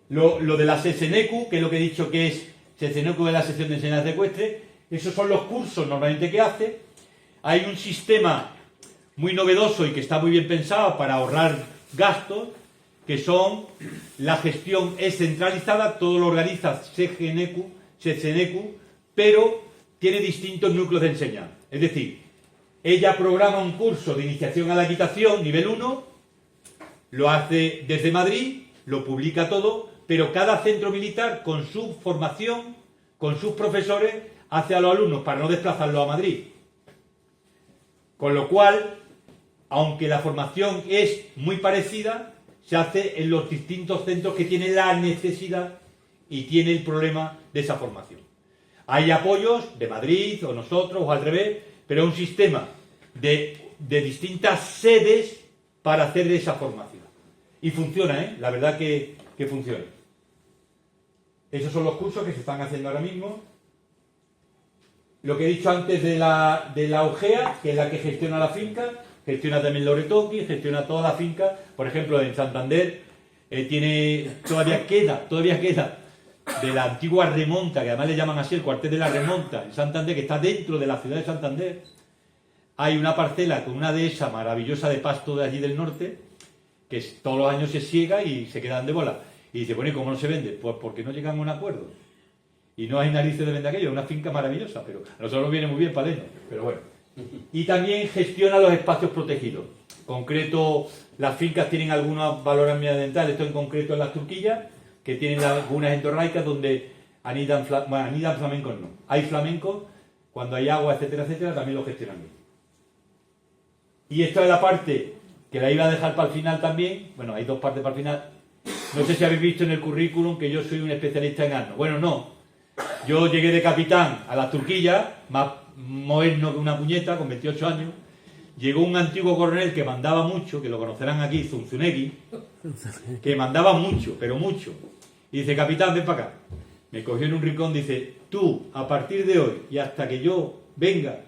Lo de la SESENECU, que es lo que he dicho que es SESENECU de la sección de enseñanza ecuestre, esos son los cursos normalmente que hace. Hay un sistema muy novedoso y que está muy bien pensado para ahorrar gastos, que son la gestión es centralizada, todo lo organiza SESENECU, pero tiene distintos núcleos de enseñanza. Es decir, ella programa un curso de iniciación a la equitación, nivel 1, lo hace desde Madrid, lo publica todo, pero cada centro militar, con su formación, con sus profesores, hace a los alumnos para no desplazarlos a Madrid. Con lo cual, aunque la formación es muy parecida, se hace en los distintos centros que tienen la necesidad y tienen el problema de esa formación. Hay apoyos de Madrid o nosotros o al revés, pero es un sistema de distintas sedes para hacer esa formación. Y funciona, la verdad que funciona. Esos son los cursos que se están haciendo ahora mismo. Lo que he dicho antes de la OGEA, que es la que gestiona la finca, gestiona también Loretoqui, gestiona toda la finca. Por ejemplo, en Santander todavía queda de la antigua remonta, que además le llaman así el cuartel de la remonta, en Santander, que está dentro de la ciudad de Santander. Hay una parcela con una dehesa maravillosa de pasto de allí del norte, que todos los años se siega y se quedan de bola. Y dice, bueno, ¿y cómo no se vende? Pues porque no llegan a un acuerdo. Y no hay narices de vender aquello, es una finca maravillosa, pero a nosotros nos viene muy bien para ello, pero bueno. Y también gestiona los espacios protegidos. En concreto, las fincas tienen algunos valores medioambientales, esto en concreto en las Turquillas, que tienen lagunas endorraicas donde anidan flamencos no. Hay flamencos, cuando hay agua, etcétera, etcétera, también lo gestionan bien. Y esta es la parte que la iba a dejar para el final también. Bueno, hay dos partes para el final. No sé si habéis visto en el currículum que yo soy un especialista en asno. Bueno, no. Yo llegué de capitán a las Turquillas, más moderno que una puñeta, con 28 años. Llegó un antiguo coronel que mandaba mucho, que lo conocerán aquí, Zunzunegui, que mandaba mucho, pero mucho. Y dice, capitán, ven para acá. Me cogió en un rincón, dice, tú, a partir de hoy y hasta que yo venga,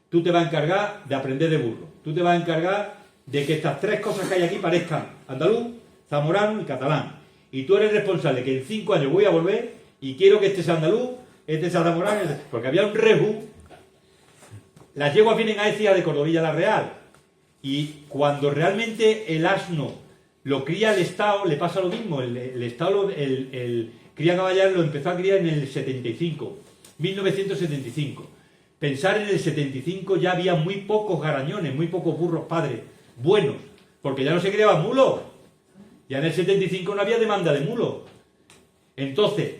tú te vas a encargar de aprender de burro. Tú te vas a encargar de que estas tres cosas que hay aquí parezcan andaluz, zamorano y catalán. Y tú eres responsable que en 5 años voy a volver y quiero que este sea andaluz, este sea zamorano, porque había un rebu. Las yeguas vienen a Écija de Cordovilla la Real. Y cuando realmente el asno lo cría el Estado, le pasa lo mismo. El Estado, el Cría Caballar lo empezó a criar en el 75, 1975. Pensar en el 75 ya había muy pocos garañones, muy pocos burros padres, buenos, porque ya no se criaban mulos. Ya en el 75 no había demanda de mulos. Entonces,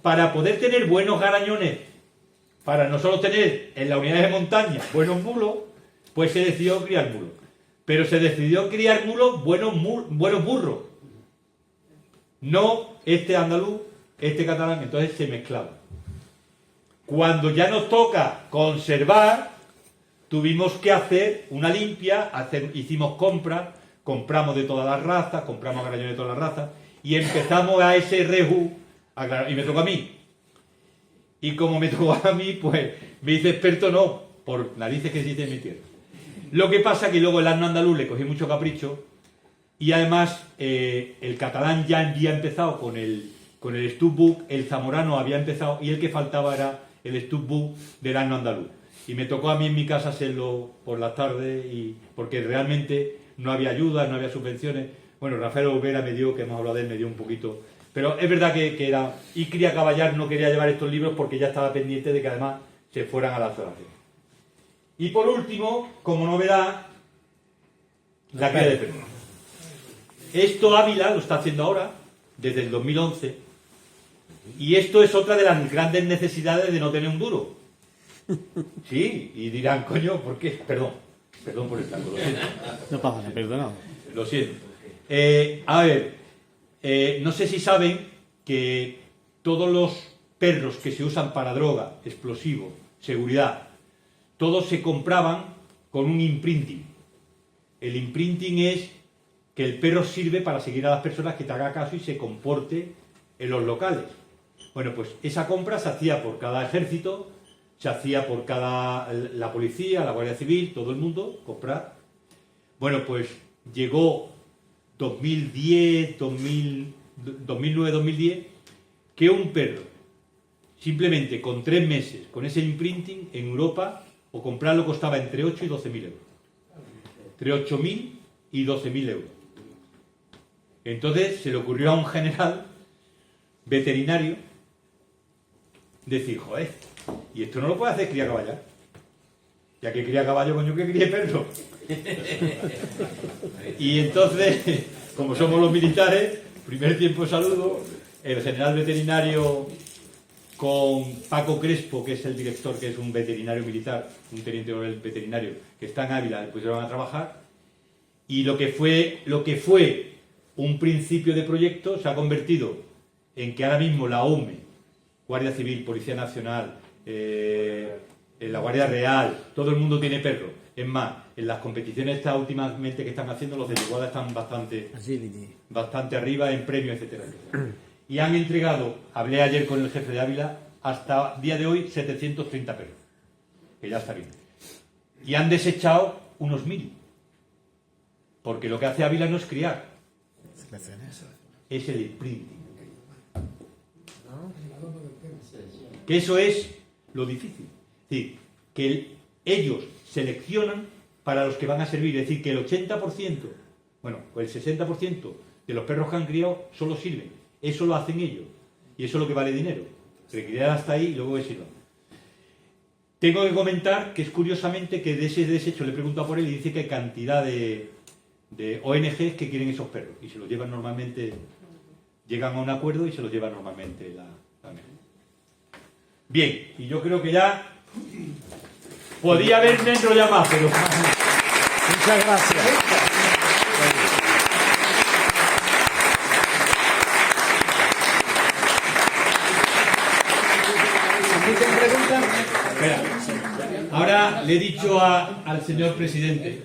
para poder tener buenos garañones, para nosotros tener en las unidades de montaña buenos mulos, pues se decidió criar mulos. Pero se decidió criar mulos buenos burros. No este andaluz, este catalán, entonces se mezclaba. Cuando ya nos toca conservar, tuvimos que hacer una limpia, hicimos compras compramos de todas las razas, compramos garañones de todas las razas, y empezamos a ese reju, y me tocó a mí. Y como me tocó a mí, pues me hice experto, no, por narices que existe en mi tierra. Lo que pasa que luego el asno andaluz le cogí mucho capricho, y además el catalán ya había empezado con el Stubbook, el zamorano había empezado, y el que faltaba era el Stubbook del asno andaluz. Y me tocó a mí en mi casa hacerlo por las tardes, porque realmente no había ayudas, no había subvenciones. Bueno, Rafael Olvera me dio, que hemos hablado de él, me dio un poquito. Pero es verdad que era... Y Cría Caballar no quería llevar estos libros porque ya estaba pendiente de que además se fueran a la asociación. Y por último, como novedad, la cría de perros. Esto Ávila lo está haciendo ahora, desde el 2011. Y esto es otra de las grandes necesidades de no tener un duro. Sí, y dirán, coño, ¿por qué? Perdón por el tango, lo siento. No pasa nada, perdonado. Lo siento. A ver, no sé si saben que todos los perros que se usan para droga, explosivos, seguridad, todos se compraban con un imprinting. El imprinting es que el perro sirve para seguir a las personas, que te haga caso y se comporte en los locales. Bueno, pues esa compra se hacía por cada ejército, se hacía por la policía, la Guardia Civil, todo el mundo, comprar. Bueno, pues llegó 2009-2010, que un perro, simplemente con 3 meses, con ese imprinting, en Europa, o comprarlo costaba entre 8 y 12.000 euros. Entre 8.000 y 12.000 euros. Entonces se le ocurrió a un general veterinario decir, joder, y esto no lo puede hacer Cría Caballar. Ya que cría caballo, coño, que críe perro. Y entonces, como somos los militares, primer tiempo de saludo, el general veterinario con Paco Crespo, que es el director, que es un veterinario militar, un teniente coronel veterinario, que está en Ávila, le pusieron a trabajar, y lo que fue un principio de proyecto se ha convertido en que ahora mismo la UME, Guardia Civil, Policía Nacional, la Guardia Real, todo el mundo tiene perros. Es más, en las competiciones estas últimamente que están haciendo, los de Yeguada están bastante arriba en premios, etcétera, etcétera. Y han entregado, hablé ayer con el jefe de Ávila, hasta día de hoy 730 perros, que ya está bien. Y han desechado unos 1.000, porque lo que hace Ávila no es criar, es el imprinting. Que eso es lo difícil. Es decir, que ellos seleccionan para los que van a servir. Es decir, que el 80%, bueno, o el 60% de los perros que han criado solo sirven. Eso lo hacen ellos. Y eso es lo que vale dinero. Criar hasta ahí y luego que sirvan. Tengo que comentar que es curiosamente que de ese desecho le he preguntado por él y dice que hay cantidad de ONGs que quieren esos perros. Y se los llevan normalmente, llegan a un acuerdo y se los llevan normalmente la ONG. Bien, y yo creo que ya podía haberme enrollado más, pero... Muchas gracias. Espera. Ahora le he dicho al señor presidente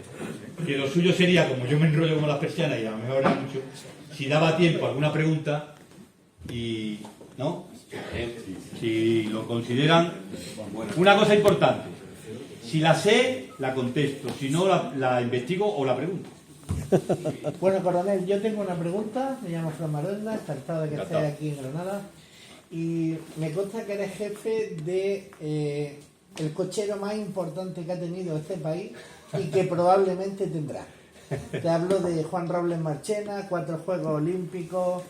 que lo suyo sería, como yo me enrollo como las persianas y a lo mejor era mucho, si daba tiempo a alguna pregunta y... ¿no? Si lo consideran, una cosa importante, si la sé, la contesto, si no, la investigo o la pregunto. Bueno, coronel, yo tengo una pregunta, me llamo Fran Maronda, encantado de que estés aquí en Granada, y me consta que eres jefe de el cochero más importante que ha tenido este país y que probablemente tendrá. Te hablo de Juan Robles Marchena, 4 Juegos Olímpicos,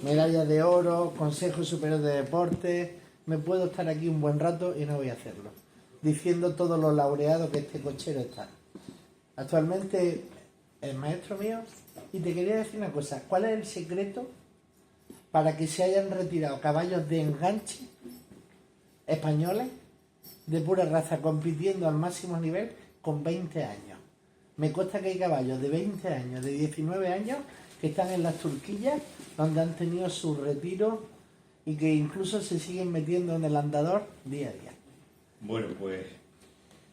medallas de oro, Consejo Superior de Deportes. Me puedo estar aquí un buen rato y no voy a hacerlo, diciendo todos los laureados que este cochero está. Actualmente es maestro mío y te quería decir una cosa. ¿Cuál es el secreto para que se hayan retirado caballos de enganche españoles de pura raza compitiendo al máximo nivel con 20 años? Me consta que hay caballos de 20 años, de 19 años que están en las Turquillas, donde han tenido su retiro y que incluso se siguen metiendo en el andador día a día. Bueno, pues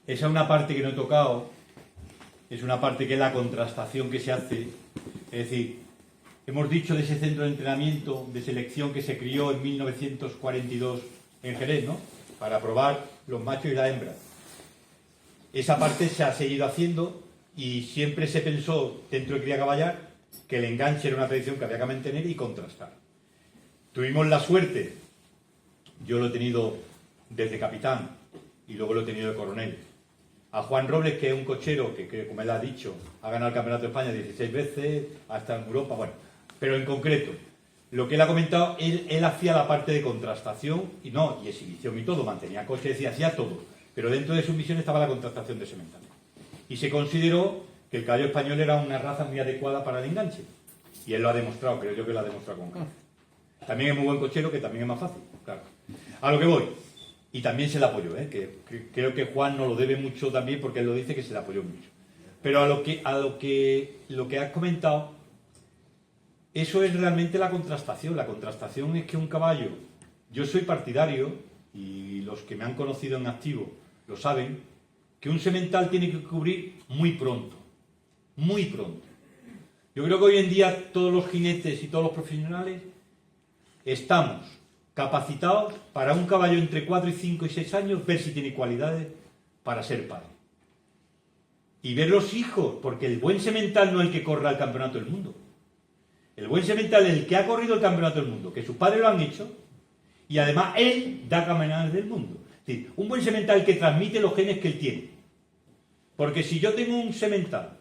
esa es una parte que no he tocado, es una parte que es la contrastación que se hace. Es decir, hemos dicho de ese centro de entrenamiento, de selección que se crió en 1942 en Jerez, ¿no? Para probar los machos y las hembras. Esa parte se ha seguido haciendo y siempre se pensó dentro de Cría Caballar que el enganche era una tradición que había que mantener y contrastar. Tuvimos la suerte, yo lo he tenido desde capitán y luego lo he tenido de coronel, a Juan Robles, que es un cochero que como él ha dicho, ha ganado el Campeonato de España 16 veces, ha estado en Europa, bueno, pero en concreto, lo que él ha comentado, él hacía la parte de contrastación y exhibición y todo, mantenía coche, decía, hacía todo, pero dentro de su misión estaba la contrastación de semental. Y se consideró que el caballo español era una raza muy adecuada para el enganche. Y él lo ha demostrado, creo yo que lo ha demostrado con calma. También es muy buen cochero, que también es más fácil, claro. A lo que voy, y también se le apoyó, que creo que Juan nos lo debe mucho también, porque él lo dice que se le apoyó mucho. Pero lo que has comentado, eso es realmente la contrastación. La contrastación es que un caballo, yo soy partidario, y los que me han conocido en activo lo saben, que un semental tiene que cubrir muy pronto. Muy pronto. Yo creo que hoy en día todos los jinetes y todos los profesionales estamos capacitados para un caballo entre 4 y 5 y 6 años ver si tiene cualidades para ser padre. Y ver los hijos, porque el buen semental no es el que corra el campeonato del mundo. El buen semental es el que ha corrido el campeonato del mundo, que sus padres lo han hecho, y además él da campeonatos del mundo. Es decir, un buen semental que transmite los genes que él tiene. Porque si yo tengo un semental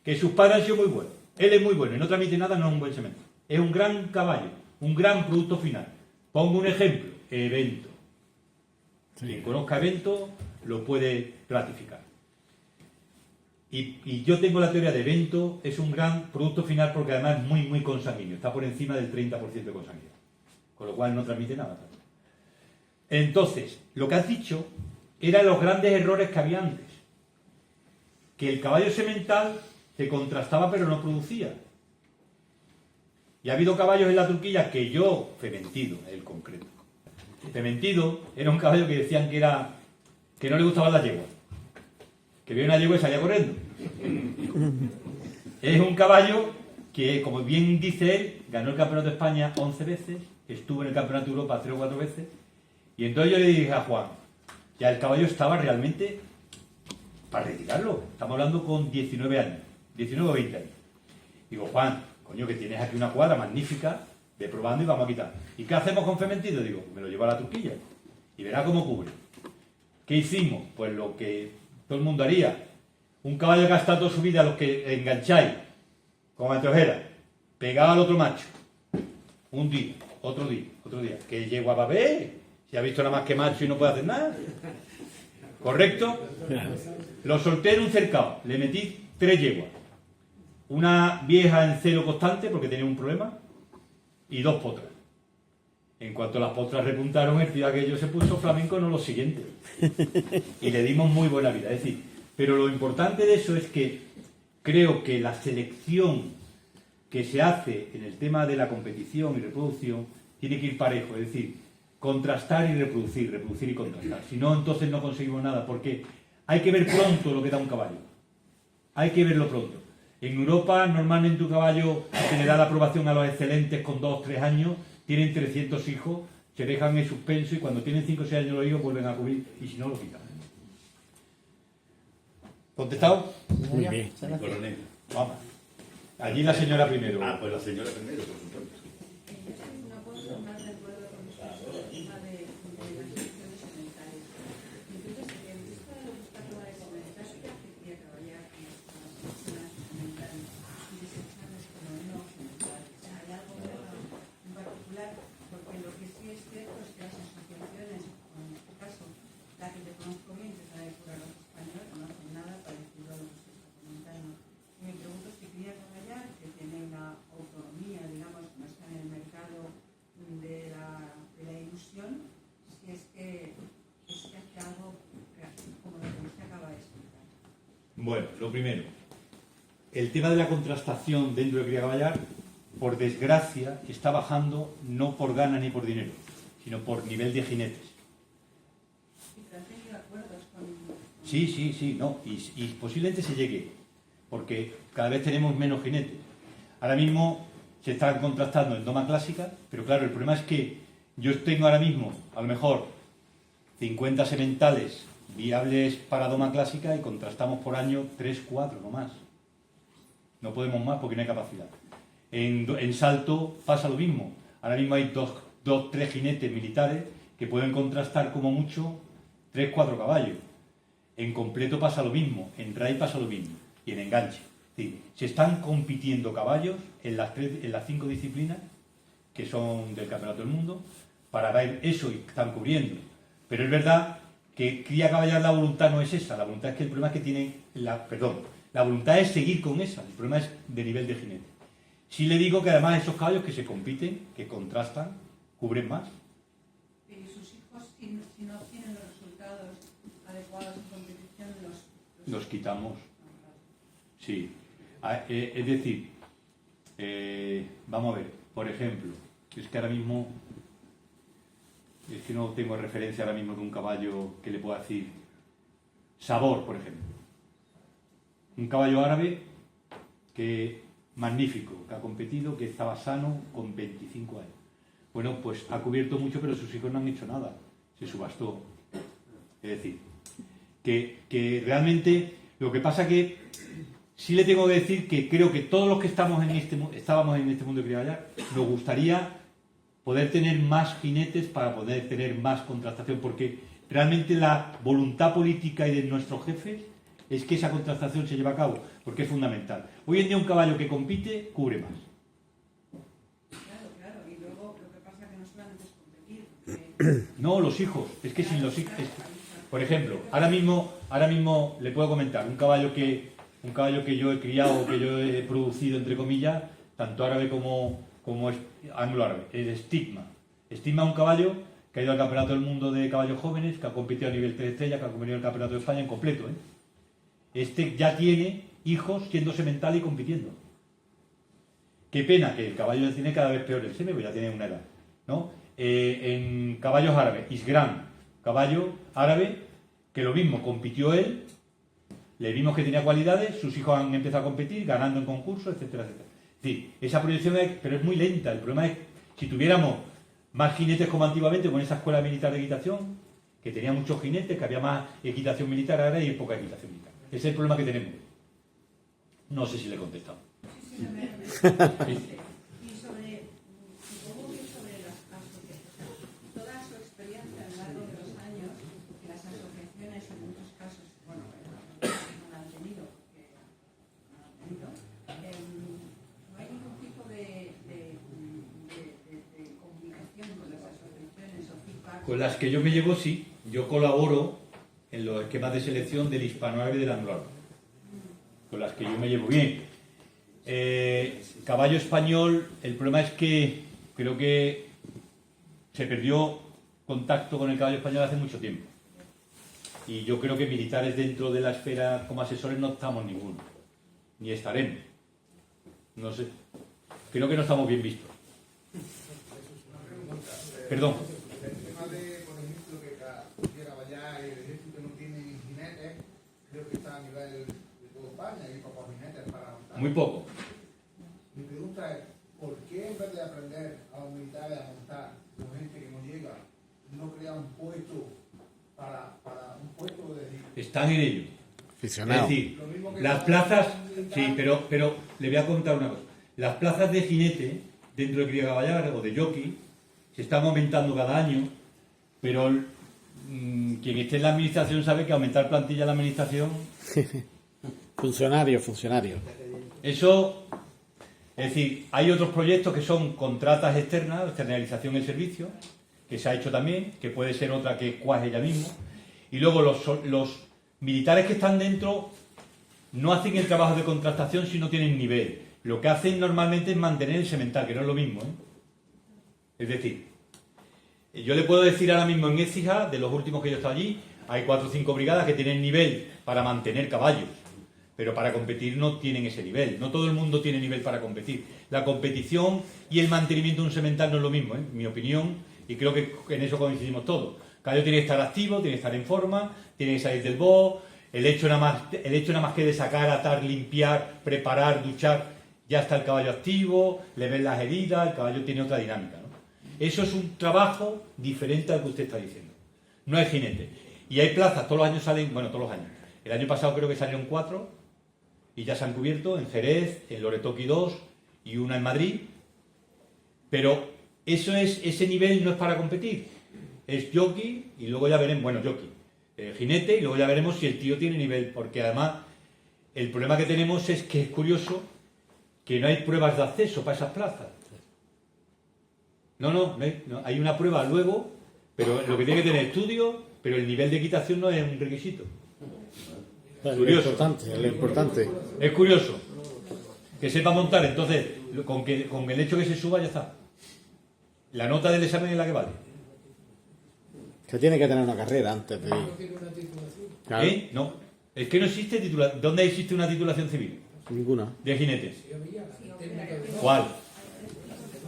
que sus padres han sido muy buenos, él es muy bueno y no transmite nada, no es un buen semental. Es un gran caballo, un gran producto final. Pongo un ejemplo, Evento. Sí. Quien conozca Evento lo puede ratificar. Y yo tengo la teoría de Evento, es un gran producto final porque además es muy, muy consanguíneo, está por encima del 30% de consanguinidad, con lo cual no transmite nada. Entonces, lo que has dicho eran los grandes errores que había antes. Que el caballo semental se contrastaba pero no producía. Y ha habido caballos en la Turquilla que yo, Fementido, el concreto. Fementido era un caballo que decían que no le gustaban las yeguas. Que veía una yegua y salía corriendo. Es un caballo que, como bien dice él, ganó el Campeonato de España 11 veces, estuvo en el Campeonato de Europa 3 o 4 veces, y entonces yo le dije a Juan, ya el caballo estaba realmente para retirarlo. Estamos hablando con 19 años, 19 o 20 años. Digo, Juan, coño, que tienes aquí una cuadra magnífica de probando y vamos a quitar. ¿Y qué hacemos con Fementido? Digo, me lo llevo a la Turquilla y verá cómo cubre. ¿Qué hicimos? Pues lo que todo el mundo haría. Un caballo que ha estado toda su vida, a los que engancháis con anteojera, pegado al otro macho, un día, otro día, que yegua va a ver, si ha visto nada más que macho y no puede hacer nada. ¿Correcto? Lo solté en un cercado, le metí 3 yeguas. Una vieja en celo constante, porque tenía un problema, y 2 potras. En cuanto las potras repuntaron, el tío aquello se puso flamenco, no lo siguiente. Y le dimos muy buena vida. Es decir, pero lo importante de eso es que creo que la selección que se hace en el tema de la competición y reproducción tiene que ir parejo. Es decir, contrastar y reproducir y contrastar. Si no, entonces no conseguimos nada, porque hay que ver pronto lo que da un caballo. Hay que verlo pronto. En Europa, normalmente un caballo se le da la aprobación a los excelentes con 2 o 3 años, tienen 300 hijos, se dejan en suspenso y cuando tienen 5 o 6 años los hijos vuelven a cubrir y si no, lo quitan. ¿Contestado? Muy bien. Coronel. Vamos. Allí la señora primero. Ah, pues la señora primero, por supuesto. No puedo estar más de acuerdo con usted sobre el tema de las elecciones sementales. Entonces, en vista de lo que está acaba de comentar, ¿qué hace Cría Caballar con las personas sementales y desecharlas como no sementales? ¿Hay algo en particular? Porque lo que sí es cierto es que las asociaciones, o en este caso, la que te conozco bien, que es la de Cura Roja Española, no hacen nada parecido a lo que se está comentando. Y me pregunto si Cría Caballar, que tiene una autonomía, digamos, no está en el mercado de la ilusión, si es que hace algo como lo que usted acaba de explicar. Bueno, lo primero. El tema de la contrastación dentro de Cría Caballar, por desgracia, está bajando no por gana ni por dinero, sino por nivel de jinetes. ¿Y te han tenido acuerdos con Sí, no, y posiblemente se llegue, porque cada vez tenemos menos jinetes. Ahora mismo se están contrastando en doma clásica, pero claro, el problema es que yo tengo ahora mismo, a lo mejor, 50 sementales viables para doma clásica y contrastamos por año 3, 4, no más. No podemos más porque no hay capacidad. En salto pasa lo mismo. Ahora mismo hay 2, 3 jinetes militares que pueden contrastar como mucho 3, 4 caballos. En completo pasa lo mismo, en raid pasa lo mismo y en enganche. Es decir, se están compitiendo caballos en las 5 disciplinas que son del Campeonato del Mundo para ver eso y están cubriendo. Pero es verdad que cría caballar la voluntad no es esa, la voluntad es que el problema es que tienen, la voluntad es seguir con esa, el problema es de nivel de jinete. Sí le digo que además esos caballos que se compiten, que contrastan, cubren más. Y sus hijos, si no obtienen los resultados adecuados en competición, los quitamos. Sí. Es decir, vamos a ver, por ejemplo, es que ahora mismo, es que no tengo referencia ahora mismo de un caballo que le pueda decir Sabor, por ejemplo. Un caballo árabe que magnífico, que ha competido, que estaba sano con 25 años. Bueno, pues ha cubierto mucho, pero sus hijos no han hecho nada. Se subastó. Es decir, que realmente lo que pasa que sí le tengo que decir que creo que todos los que estábamos en este mundo de criballar nos gustaría poder tener más jinetes para poder tener más contrastación, porque realmente la voluntad política y de nuestros jefes es que esa contrastación se lleve a cabo, porque es fundamental. Hoy en día un caballo que compite cubre más. Claro, y luego lo que pasa es que no solamente es competir. No, los hijos, es que sin los hijos... Por ejemplo, ahora mismo le puedo comentar un caballo que yo he criado, que yo he producido, entre comillas, tanto árabe como anglo-árabe, es Stigma. Stigma es un caballo que ha ido al Campeonato del Mundo de Caballos Jóvenes, que ha competido a nivel 3 estrellas, que ha competido en el Campeonato de España en completo. Este ya tiene hijos siendo semental y compitiendo. Qué pena que el caballo tiene cada vez peor el seme, pues ya tiene una edad, ¿no? En caballos árabes, Isgrán, caballo árabe, que lo mismo, compitió él, le vimos que tenía cualidades, sus hijos han empezado a competir, ganando en concursos, etcétera, etcétera. Sí, esa proyección pero es muy lenta. El problema es, si tuviéramos más jinetes como antiguamente, con esa escuela militar de equitación, que tenía muchos jinetes, que había más equitación militar, ahora hay poca equitación militar. Ese es el problema que tenemos. No sé si le he contestado. Sí, y supongo que sobre las asociaciones, toda su experiencia a lo largo de los años, que las asociaciones en muchos casos, bueno, no la han tenido, no hay ningún tipo de comunicación con las asociaciones o feedback. Con las que yo me llevo, sí. Yo colaboro en los esquemas de selección del hispanoárabe y del anglo-árabe. Con las que yo me llevo bien. Caballo español, el problema es que creo que se perdió contacto con el caballo español hace mucho tiempo. Y yo creo que militares dentro de la esfera como asesores no estamos ninguno. Ni estaremos. No sé. Creo que no estamos bien vistos. Perdón. El tema de, por ejemplo, que caballar el ejército no tiene jinetes, creo que está a nivel de toda España, hay pocos jinetes para montar. Muy poco. Mi pregunta es, ¿por qué en vez de aprender a los militares a montar con gente que no llega, no crea un puesto para un puesto de... Están en ello. Aficionado. Es decir, las plazas... Sí, pero le voy a contar una cosa. Las plazas de jinete dentro de cría caballar o de jockey se están aumentando cada año, pero quien esté en la administración sabe que aumentar plantilla en la administración... Funcionario. Eso, es decir, hay otros proyectos que son contratas externas, externalización del servicio, que se ha hecho también, que puede ser otra que cuaje ella mismo. Y luego los militares que están dentro no hacen el trabajo de contratación si no tienen nivel. Lo que hacen normalmente es mantener el semental, que no es lo mismo, Es decir, yo le puedo decir ahora mismo en Écija, de los últimos que yo he estado allí, hay 4 o 5 brigadas que tienen nivel para mantener caballos, pero para competir no tienen ese nivel. No todo el mundo tiene nivel para competir. La competición y el mantenimiento de un semental no es lo mismo, en mi opinión, y creo que en eso coincidimos todos. El caballo tiene que estar activo, tiene que estar en forma, tiene que salir del box, el hecho nada más que de sacar, atar, limpiar, preparar, duchar, ya está el caballo activo, le ven las heridas, el caballo tiene otra dinámica, ¿no? Eso es un trabajo diferente al que usted está diciendo. No hay jinete. Y hay plazas, todos los años salen, bueno, todos los años. El año pasado creo que salieron 4 y ya se han cubierto en Jerez, en Loreto 2 y una en Madrid. Pero ese nivel no es para competir. Es jockey y luego ya veremos, bueno, jockey, jinete, y luego ya veremos si el tío tiene nivel. Porque además el problema que tenemos es que es curioso que no hay pruebas de acceso para esas plazas. No, hay una prueba luego, pero lo que tiene que tener estudio, pero el nivel de equitación no es un requisito. Curioso. Lo importante. Es curioso que sepa montar, entonces con el hecho que se suba ya está. La nota del examen es la que vale. Que tiene que tener una carrera antes de ir. No tiene una titulación. Claro. No, es que no existe titulación. ¿Dónde existe una titulación civil? Ninguna. De jinetes. Yo veía el técnico de ¿Cuál?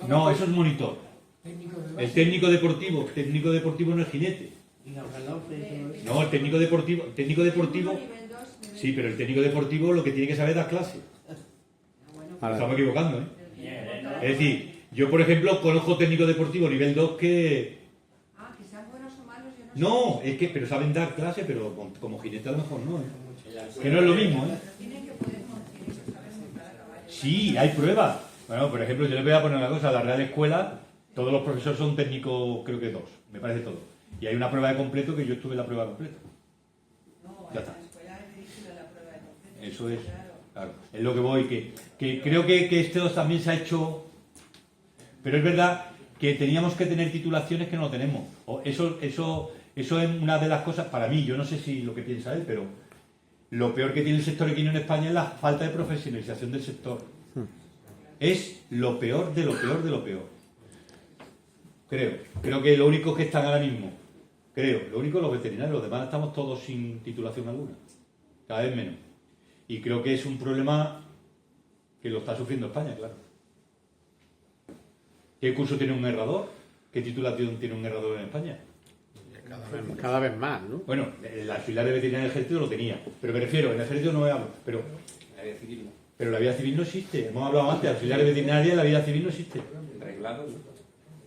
No, eso es monitor. técnico de El técnico deportivo no es jinete. No, el técnico deportivo, sí, pero el técnico deportivo lo que tiene que saber es dar clase. Ahora, Estamos equivocando, ¿eh? Es decir, yo por ejemplo conozco técnico deportivo nivel 2 que... Ah, que sean buenos o malos, yo no No, es que, pero saben dar clase, pero como jinete a lo mejor no, ¿eh? Que no es lo mismo, ¿eh? tienen que poder tienen que saber montar a caballo. Sí, hay pruebas. Bueno, por ejemplo, yo le voy a poner una cosa, la Real Escuela, todos los profesores son técnicos, creo que 2, me parece todo. Y hay una prueba de completo que yo estuve en la prueba de completo. No, Ya en está. la escuela es dirigida la prueba de completo. Eso es, Claro. claro, es lo que voy, que creo que esto también se ha hecho, pero es verdad que teníamos que tener titulaciones que no lo tenemos. Eso es una de las cosas, para mí, yo no sé si lo que piensa él, pero lo peor que tiene el sector equino en España es la falta de profesionalización del sector. Es lo peor de lo peor de lo peor. Creo que lo único que están ahora mismo, lo único los veterinarios, los demás estamos todos sin titulación alguna, cada vez menos. Y creo que es un problema que lo está sufriendo España, claro. ¿Qué curso tiene un herrador? ¿Qué titulación tiene un herrador en España? cada vez más, ¿no? Bueno, el auxiliar de veterinaria del ejército lo tenía, pero me refiero, en el ejército no me hablo, pero La vida civil no. la vida civil no existe. Hemos hablado antes, auxiliar de veterinaria, la vida civil no existe. Reglado, ¿no?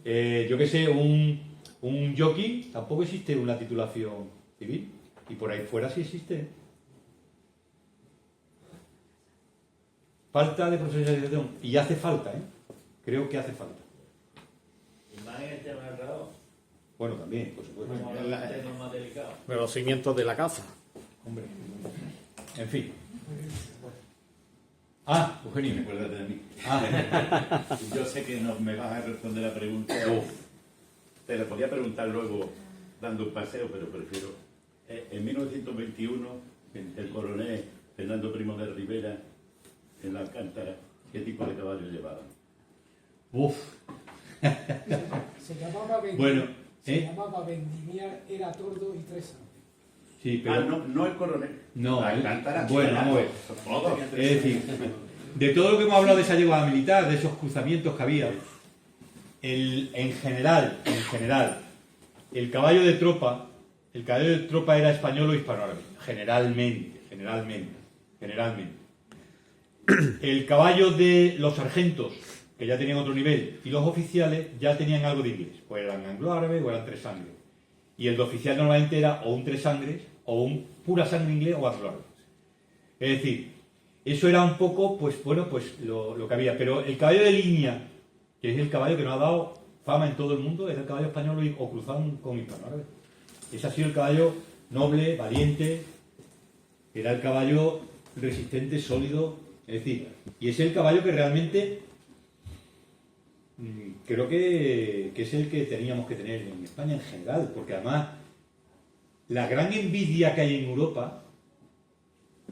Yo que sé, un jockey, tampoco existe una titulación civil, y por ahí fuera sí existe. Falta de profesionalización, y hace falta, ¿eh? Creo que hace falta. Y más en el tema del radar, Bueno, también, por supuesto. como hablamos de temas más delicados. Pero los cimientos de la caza. Hombre, en fin. Ah, Eugenio. Acuérdate de mí. Ah, Yo sé que no me vas a responder la pregunta. Te la podía preguntar luego dando un paseo, pero prefiero. En 1921, el coronel Fernando Primo de Rivera, en la Alcántara, ¿qué tipo de caballo llevaba? uf. Se llamaba Bueno, se llamaba Vendimiar, era tordo y 3 años. Sí, pero... no el coronel. No, la Alcántara. bueno, vamos a ver. Todos. Es decir, de todo lo que hemos hablado de esa yegua militar, de esos cruzamientos que había, en general, el caballo de tropa era español o hispanoárabe, generalmente. El caballo de los sargentos, que ya tenían otro nivel, y los oficiales ya tenían algo de inglés, pues eran anglo-árabes o eran tres sangres. Y el de oficial normalmente era o un tres sangres, o un pura sangre inglés o anglo-árabe. Es decir, eso era un poco, pues bueno, pues lo que había. Pero el caballo de línea, que es el caballo que nos ha dado fama en todo el mundo, era el caballo español o cruzado con hispanoárabe. Ese ha sido el caballo noble, valiente, era el caballo resistente, sólido, es decir, y es el caballo que realmente creo que es el que teníamos que tener en España en general, porque además la gran envidia que hay en Europa,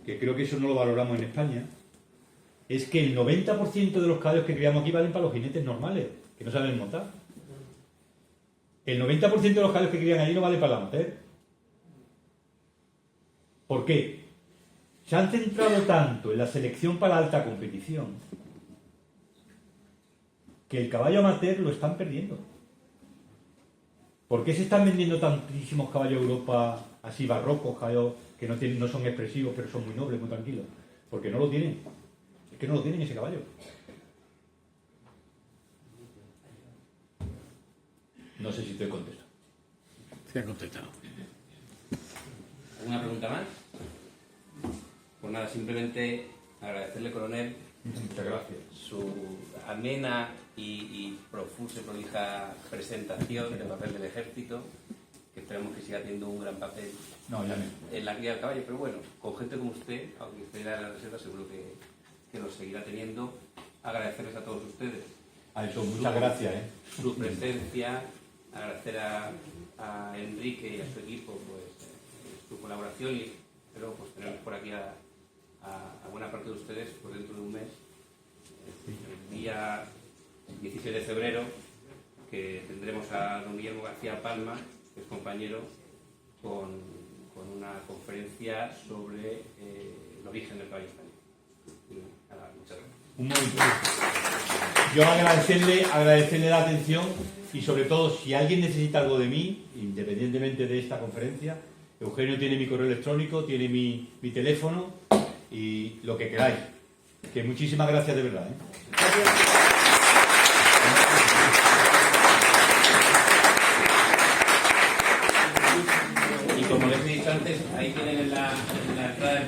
que creo que eso no lo valoramos en España, es que el 90% de los caballos que criamos aquí valen para los jinetes normales, que no saben montar. El 90% de los caballos que crían allí no vale para la amateur. ¿Por qué? Se han centrado tanto en la selección para la alta competición que el caballo amateur lo están perdiendo. ¿Por qué se están vendiendo tantísimos caballos a Europa así barrocos, caballos que no son expresivos, pero son muy nobles, muy tranquilos. Porque no lo tienen. Es que no lo tienen ese caballo. No sé si te he contestado. Se ha contestado. ¿Alguna pregunta más? Pues nada, simplemente agradecerle, coronel, Muchas gracias. su amena y profusa y prolija presentación del papel del ejército, que esperemos que siga teniendo un gran papel No, ya no. en la guía del caballo, pero bueno, con gente como usted, aunque usted era de la reserva, seguro que lo seguirá teniendo. Agradecerles a todos ustedes A eso, muchas gracias. su presencia, agradecer a Enrique y a su equipo pues su colaboración, y espero pues tener por aquí a buena parte de ustedes pues dentro de un mes, el día 16 de febrero, que tendremos a don Guillermo García Palma, que es compañero, con una conferencia sobre el origen del caballo español. Y nada, muchas gracias. Un momento. Yo agradecerle la atención y sobre todo si alguien necesita algo de mí, independientemente de esta conferencia, Eugenio tiene mi correo electrónico, tiene mi teléfono y lo que queráis. Que muchísimas gracias de verdad. Y como les he dicho antes, ahí tienen en la entrada del